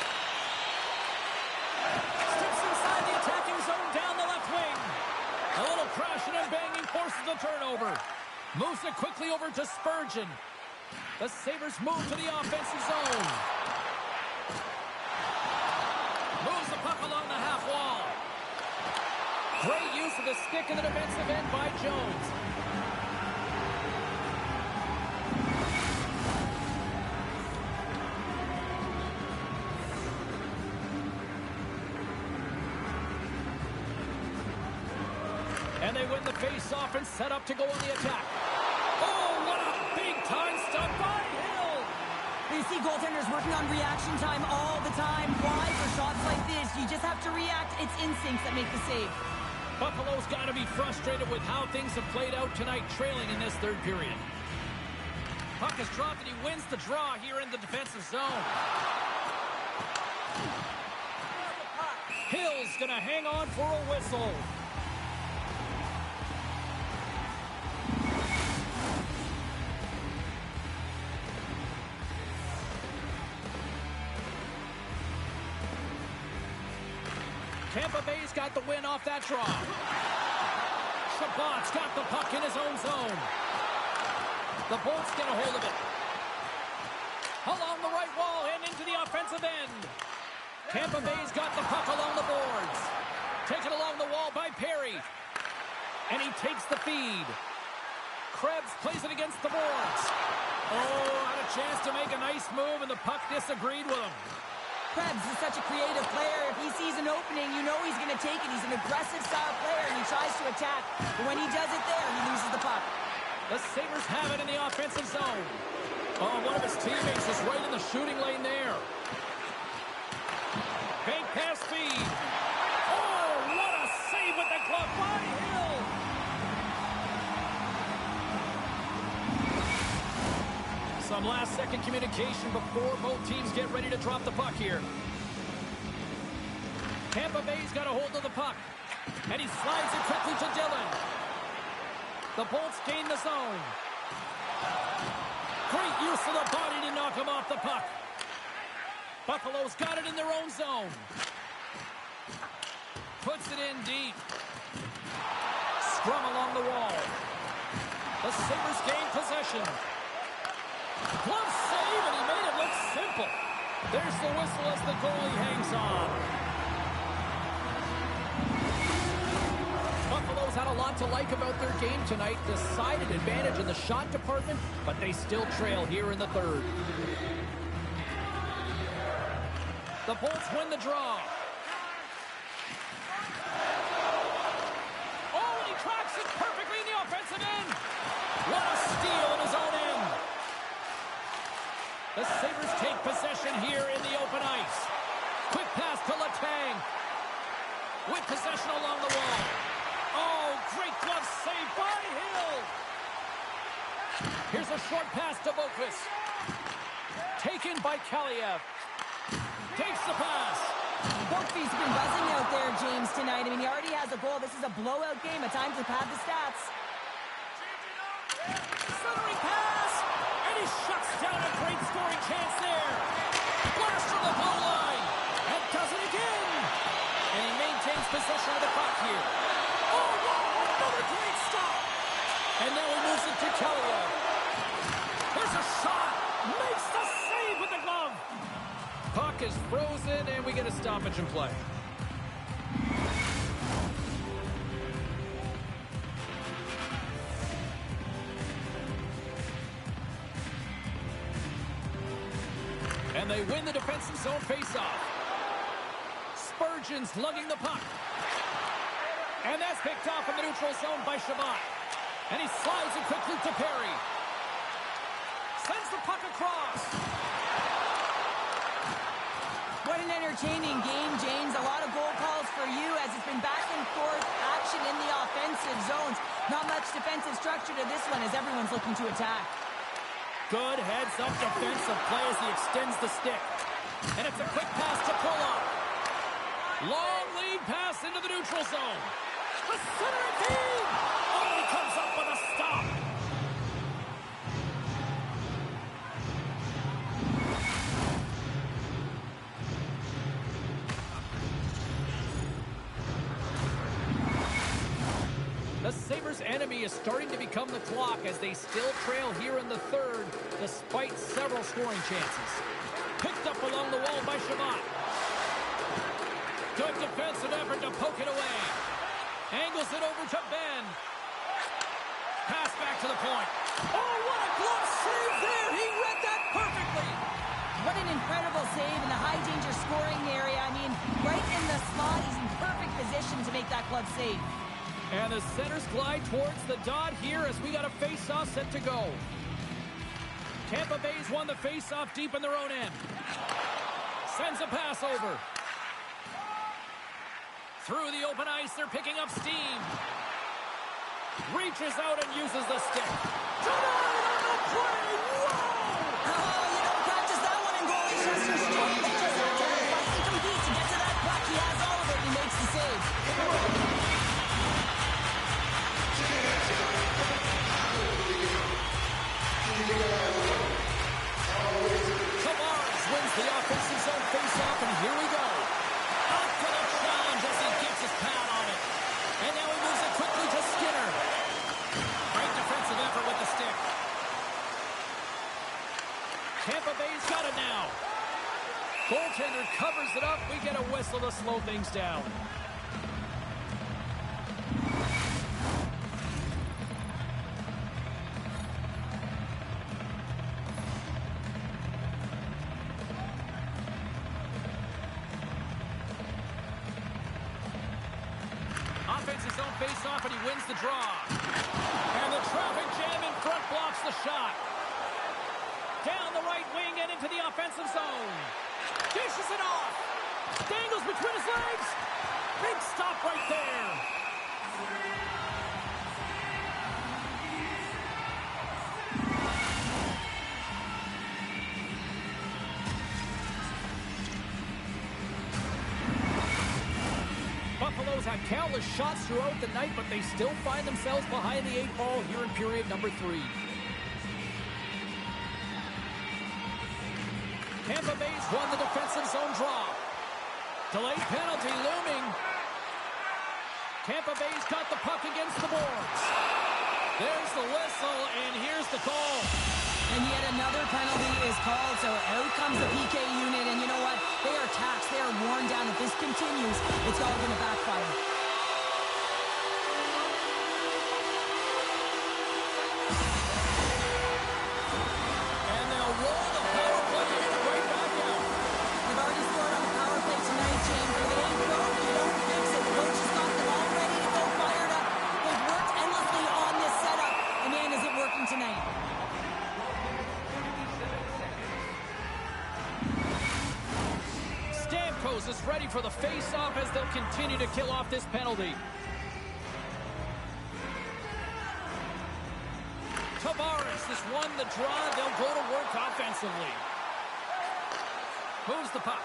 Steps inside the attacking zone down the left wing. A little crashing and banging forces the turnover. Moves it quickly over to Spurgeon. The Sabres move to the offensive zone. Moves the puck along the half wall. Great use of the stick in the defensive end by Jones. And they win the face-off and set up to go on the attack. Oh, what a big-time stop by Hill! You see goaltenders working on reaction time all the time. Why? For shots like this, you just have to react. It's instincts that make the save. Buffalo's got to be frustrated with how things have played out tonight, trailing in this third period. Puck is dropped and he wins the draw here in the defensive zone. Hill's going to hang on for a whistle. Tampa Bay's got the win off that draw. Chabot's got the puck in his own zone. The Bolts get a hold of it. Along the right wall and into the offensive end. Tampa Bay's got the puck along the boards. Taken along the wall by Perry. And he takes the feed. Krebs plays it against the boards. Oh, had a chance to make a nice move, and the puck disagreed with him. Krebs is such a creative player. If he sees an opening, you know he's going to take it. He's an aggressive style player, and he tries to attack. But when he does it there, he loses the puck. The Sabres have it in the offensive zone. Oh, one of his teammates is right in the shooting lane there. Bank pass feed. Oh, what a save with the glove by Hill. Some last-second communication before both teams get ready to drop the puck here. Tampa Bay's got a hold of the puck. And he slides it quickly to Dillon. The Bolts gain the zone. Great use of the body to knock him off the puck. Buffalo's got it in their own zone. Puts it in deep. Scrum along the wall. The Sabres gain possession. Glove save, and he made it look simple. There's the whistle as the goalie hangs on. Buffalo's had a lot to like about their game tonight. Decided advantage in the shot department, but they still trail here in the third. The Bolts win the draw. Oh, and he tracks it perfectly in the offensive end. What a steal in his own end. The Sabres take possession here in the open ice. Quick pass to Letang. With possession along the wall. Oh, great glove save by Hill. Here's a short pass to Boqvist. Taken by Kaliev. Takes the pass. Boqvist's been buzzing out there, James, tonight. I mean, he already has a goal. This is a blowout game. At times to pad the stats. Centering pass. And he shuts down a great scoring chance there. Blast from the goal line. And does it again. And he maintains possession of the puck here. Oh, wow, another great stop. And now he moves it to Kaliev. There's a shot. Makes the save with the glove. Puck is frozen, and we get a stoppage in play. And they win the defensive zone faceoff. Spurgeon's lugging the puck. And that's picked off in the neutral zone by Shabbat. And he slides it quickly to Perry. Sends the puck across. What an entertaining game, James. A lot of goal calls for you as it's been back and forth action in the offensive zones. Not much defensive structure to this one as everyone's looking to attack. Good heads-up defensive play as he extends the stick. And it's a quick pass to Pulock. Long lead pass into the neutral zone. The center team! Oh, he comes up with a stop. The Sabres' enemy is starting to become the clock as they still trail here in the third, despite several scoring chances. Picked up along the wall by Shabbat. Good defensive effort to poke it away. Angles it over to Ben. Pass back to the point. Oh, what a glove save there! He read that perfectly! What an incredible save in the high-danger scoring area. I mean, right in the spot. He's in perfect position to make that glove save. And the centers glide towards the dot here as we got a face-off set to go. Tampa Bay's won the face-off deep in their own end. Sends a pass over. Through the open ice, they're picking up steam. Reaches out and uses the stick. Denied on the play! Whoa! Oh, you don't catch that one in goalie Chester's James. He just had to fight and compete to get to that puck. He has all of it and he makes the save. Tavares wins the offensive zone face-off, and here we go. Up to the challenge as he gets his pad on it. And now he moves it quickly to Skinner. Great defensive effort with the stick. Tampa Bay's got it now. Goaltender covers it up. We get a whistle to slow things down. Offensive zone face-off, and he wins the draw. And the traffic jam in front blocks the shot. Down the right wing and into the offensive zone. Dishes it off. Dangles between his legs. Big stop right there. Buffalo's had countless shots throughout the night, but they still find themselves behind the 8 ball here in period number 3. Tampa Bay's won the defensive zone draw. Delayed penalty looming. Tampa Bay's got the puck against the boards. There's the whistle, and here's the call. And yet another penalty is called, so out comes the PK unit, and you know what? They are taxed, they are worn down. If this continues, it's all going to backfire. And they'll roll the power play to get it right back out. They've already scored on the power play tonight, James. If it ain't broke, you don't fix it. The coach has got them all ready to go fired up. They've worked endlessly on this setup, and man, is it working tonight. Stamkos is ready for the face-off as they'll continue to kill off this penalty. Tavares has won the draw. They'll go to work offensively. Moves the puck.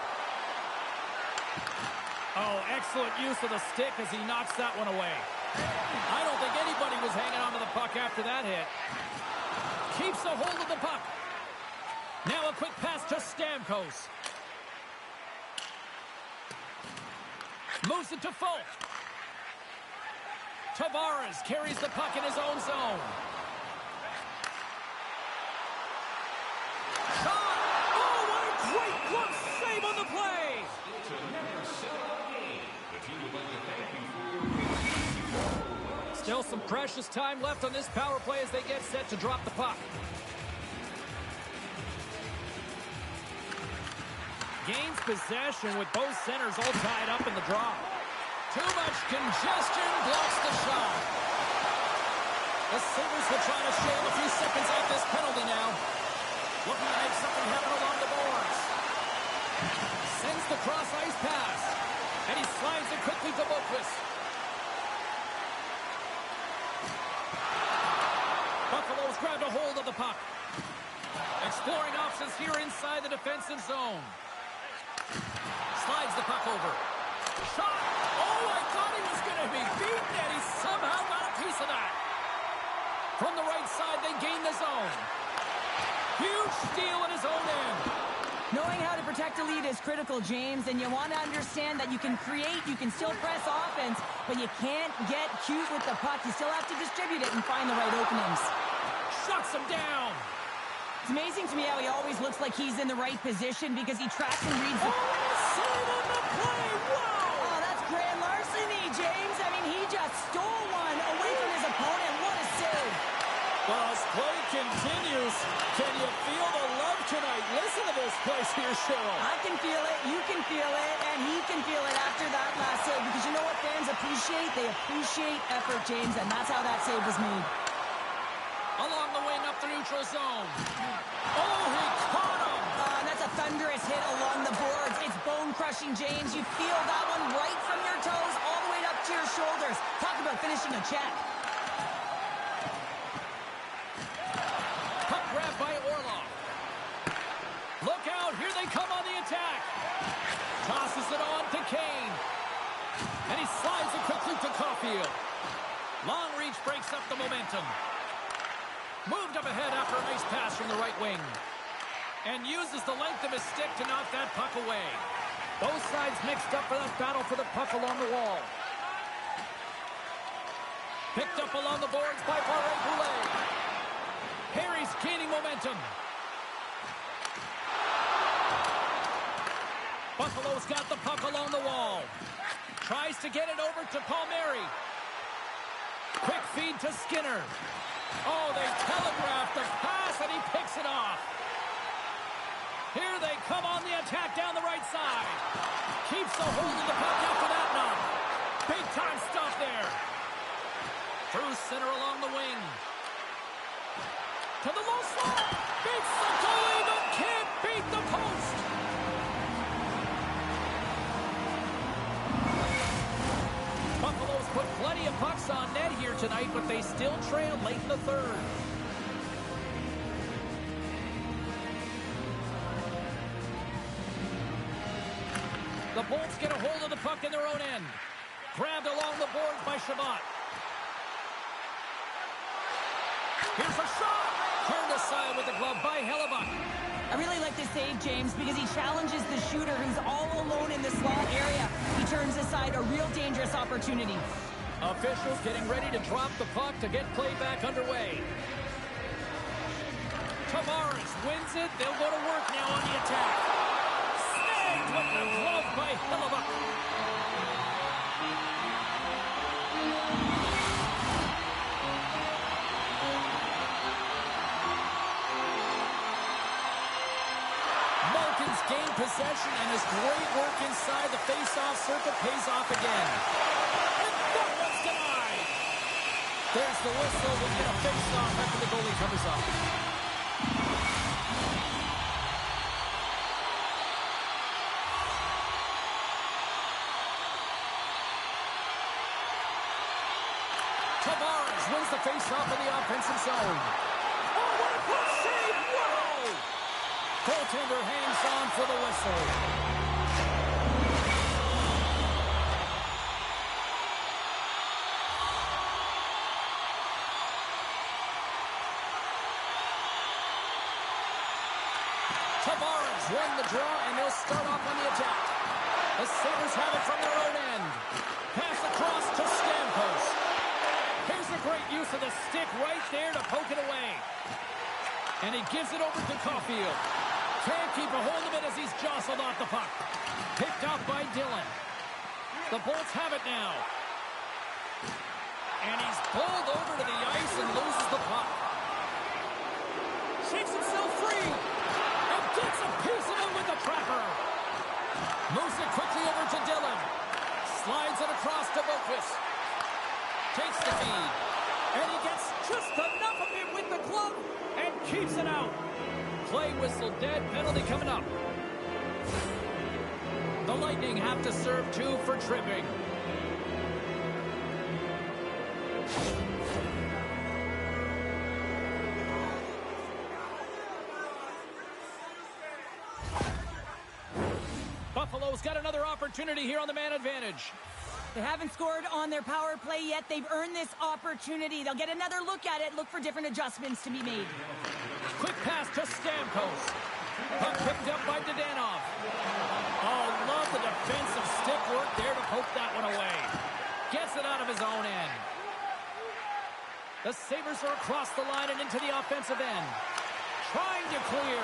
Oh, excellent use of the stick as he knocks that one away. I don't think anybody was hanging onto the puck after that hit. Keeps a hold of the puck. Now a quick pass to Stamkos. Moves it to Folk. Tavares carries the puck in his own zone. Shot! Oh, what a great glove save Still some precious time left on this power play as they get set to drop the puck. Gains possession with both centers all tied up in the draw. Too much congestion blocks the shot. The Sabres will try to shave a few seconds off this penalty now. Looking to make something happen along the boards. Sends the cross-ice pass. And he slides it quickly to Boquist. Buffalo's grabbed a hold of the puck. Exploring options here inside the defensive zone. Slides the puck over. Shot! Oh, I thought he was going to be beaten, and he somehow got a piece of that. From the right side, they gain the zone. Huge steal in his own end. Knowing how to protect a lead is critical, James, and you want to understand that you can create, you can still press offense, but you can't get cute with the puck. You still have to distribute it and find the right openings. Shuts him down. It's amazing to me how he always looks like he's in the right position because he tracks and reads the... Save on the play! Whoa! Oh, that's grand larceny, James. I mean, he just stole one away from his opponent. What a save. Well, as play continues, can you feel the love tonight? Listen to this place here, Cheryl. I can feel it, you can feel it, and he can feel it after that last save because you know what fans appreciate? They appreciate effort, James, and that's how that save was made. Along the wing up the neutral zone. Oh, he caught him. That's a thunderous hit along the boards. It's bone-crushing, James. You feel that one right from your toes all the way up to your shoulders. Talk about finishing a check. Puck grab by Orlov. Look out, here they come on the attack. Tosses it on to Kane. And he slides it quickly to Caulfield. Long reach breaks up the momentum. Moved up ahead after a nice pass from the right wing. And uses the length of his stick to knock that puck away. Both sides mixed up for that battle for the puck along the wall. Picked up along the boards by Barré-Boulet. Harry's gaining momentum. Buffalo's got the puck along the wall. Tries to get it over to Palmieri. Quick feed to Skinner. Oh, they telegraphed the pass, and he picks it off. Here they come on the attack down the right side. Keeps the hold of the puck after that knock. Big time stop there. Through center along the wing. To the low slot. Beats the goalie, but can't beat the post. Buffalo's put plenty of pucks on net here tonight, but they still trail late in the third. The Bolts get a hold of the puck in their own end. Grabbed along the boards by Shabbat. Here's a shot. Turned aside with the glove by Hellebuck. I really like this save, James, because he challenges the shooter who's all alone in the slot area. He turns aside a real dangerous opportunity. Officials getting ready to drop the puck to get play back underway. Tavares wins it. They'll go to work now on the attack. Snagged with the glove by Hellebuck. Malkin's gained possession, and his great work inside the face-off circle pays off again. And that was denied. There's the whistle. We'll get a face-off after the goalie covers up. Tavares wins the face-off in the offensive zone. Oh, what a push save! Whoa! Goaltender hangs on for the whistle. Tavares won the draw, and they'll start off on the attack. The Sabres have it from their own end. Pass across to Stamkos. Here's a great use of the stick right there to poke it away. And he gives it over to Caulfield. Can't keep a hold of it as he's jostled off the puck. Picked up by Dillon. The Bolts have it now. And he's pulled over to the ice and loses the puck. Shakes himself free. And gets a piece of it with the trapper. Moves it quickly over to Dillon. Slides it across to Boquist. Takes the feed. And he gets just enough of it with the glove and keeps it out. Play whistle dead. Penalty coming up. The Lightning have to serve 2 for tripping. Buffalo's got another opportunity here on the man advantage. They haven't scored on their power play yet. They've earned this opportunity. They'll get another look at it, look for different adjustments to be made. Quick pass to Stamkos. Puck picked up by Dadonov. Oh, love the defensive stick work there to poke that one away. Gets it out of his own end. The Sabres are across the line and into the offensive end. Trying to clear.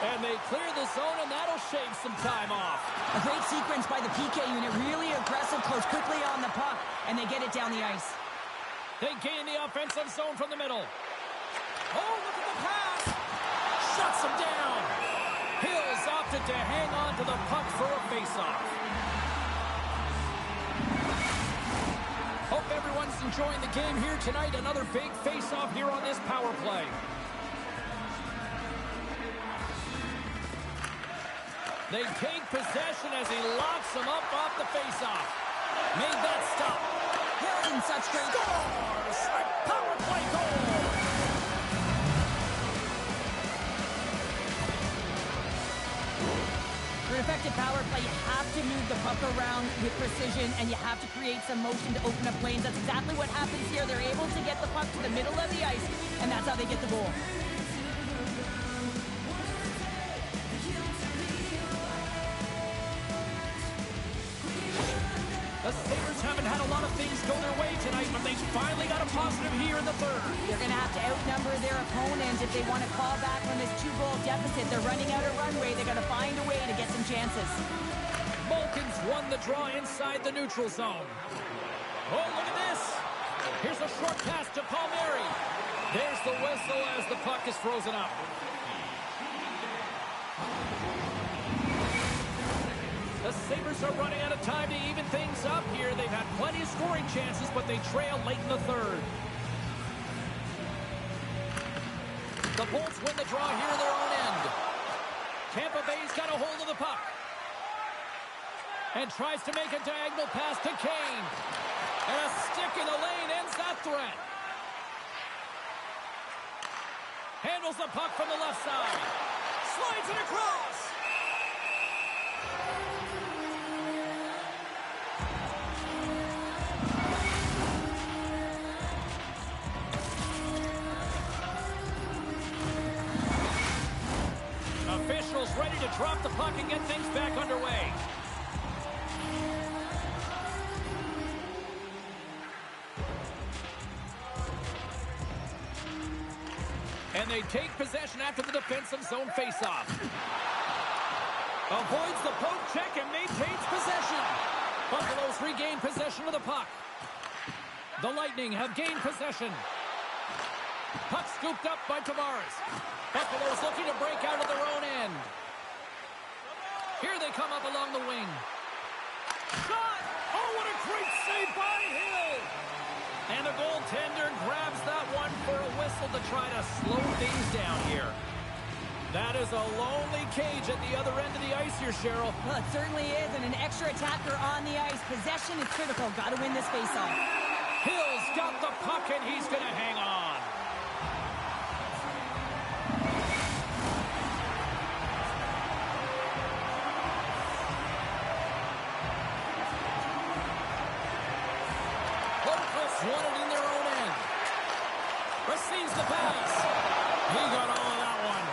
And they clear the zone, and that'll shave some time off. A great sequence by the PK unit. Really aggressive, close quickly on the puck, and they get it down the ice. They gain the offensive zone from the middle. Oh, look at the pass. Shuts him down. Hills opted to hang on to the puck for a faceoff. Hope everyone's enjoying the game here tonight. Another big faceoff here on this power play. They take possession as he locks them up off the faceoff. Made that stop. Hill in such great... Scores! A power play goal! For an effective power play, you have to move the puck around with precision, and you have to create some motion to open up lanes. That's exactly what happens here. They're able to get the puck to the middle of the ice, and that's how they get the goal. The Sabres haven't had a lot of things go their way tonight, but they finally got a positive here in the third. They're going to have to outnumber their opponent if they want to claw back from this 2-goal deficit. They're running out of runway. They're going to find a way to get some chances. Malkin's won the draw inside the neutral zone. Oh, look at this. Here's a short pass to Palmieri. There's the whistle as the puck is frozen up. The Sabres are running out of time to even things up here. They've had plenty of scoring chances, but they trail late in the third. The Bolts win the draw here in their own end. Tampa Bay's got a hold of the puck. And tries to make a diagonal pass to Kane. And a stick in the lane ends that threat. Handles the puck from the left side. Slides it across. Officials ready to drop the puck and get things back underway. And they take possession after the defensive zone faceoff. Avoids the poke check and maintains possession. Buffalo's regained possession of the puck. The Lightning have gained possession. Puck scooped up by Tavares. Buffalo's looking to break out of their own end. Here they come up along the wing. Shot! Oh, what a great save by Hill! And the goaltender grabs that one for a whistle to try to slow things down here. That is a lonely cage at the other end of the ice here, Cheryl. Well, it certainly is, and an extra attacker on the ice. Possession is critical. Got to win this faceoff. Hill's got the puck, and he's going to hang on. Won it in their own end. Receives the pass. He got all of that one.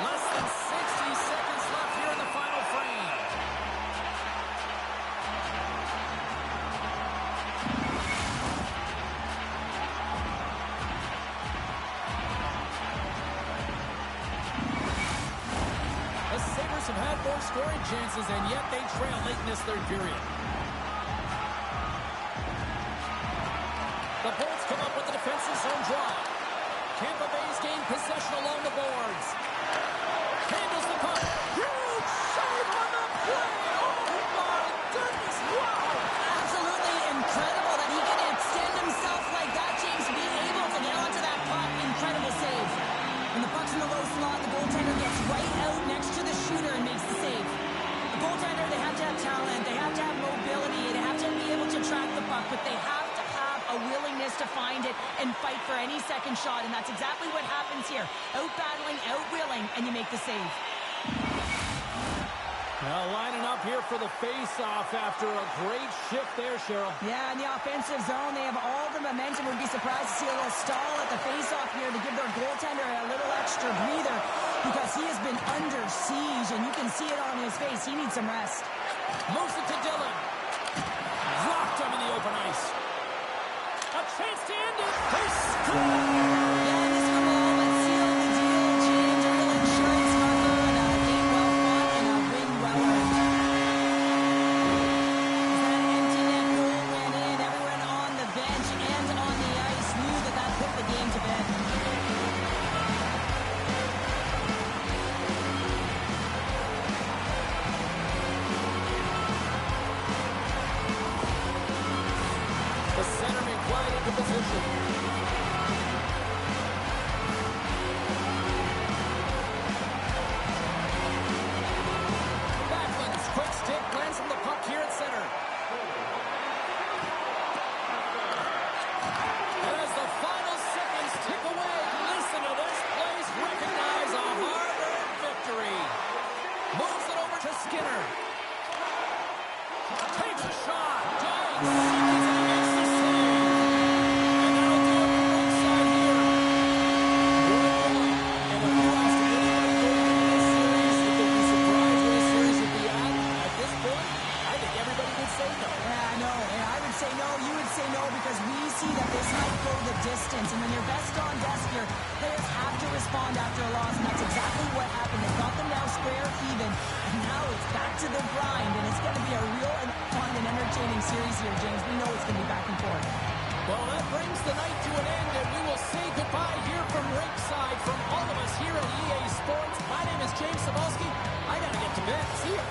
Less than 60 seconds left here in the final frame. The Sabres have had more scoring chances, and yet they trail late in this third period. The Bolts come up with the defensive zone draw. Tampa Bay's gained possession along the boards. Handles the puck. Huge save on the play. Oh, my goodness. Wow. Absolutely incredible that he can extend himself like that, James, being able to get onto that puck. Incredible save. When the puck's in the low slot, the goaltender gets right out next to the shooter and makes the save. The goaltender, they have to have talent, they have to have mobility, they have to be able to track the puck, but they have to have a willingness to find it and fight for any second shot, and that's exactly what happens here. Out-battling, out-willing, and you make the save. Now lining up here for the face-off after a great shift there, Cheryl. Yeah, in the offensive zone, they have all the momentum. Would be surprised to see a little stall at the face-off here to give their goaltender a little extra breather because he has been under siege, and you can see it on his face. He needs some rest. Moves it to Dillon. Rocked him in the open ice. A chance to end it. They score! Yeah, this is the moment. Seal the deal, James. A little insurance marker and a game well fought and a win well earned. As that empty net goal went in, everyone on the bench and on the ice knew that that put the game to bed. The centerman glide into position. Backlund's quick stick lands on the puck here at center. And as the final seconds tick away, listen to this place recognize a hard-earned victory. Moves it over to Skinner. Takes a shot. Dives. Makes the save. And that'll do it from ringside here. 1-1. And if you asked anybody going into this series if they'd be surprised where the series would be at this point, I think everybody would say no. Yeah, I know. Yeah, I would say no. You would say no because we see that this might go the distance. And when you're best on desk, your players have to respond after a loss. And that's exactly what happened. They got them now square even. And now it's back to the grind. And it's going to be a real and fun and entertaining series here, James. We know it's going to be back and forth. Well, that brings the night to an end, and we will say goodbye here from ringside from all of us here at EA Sports. My name is James Cebulski. I got to get to bed. See ya.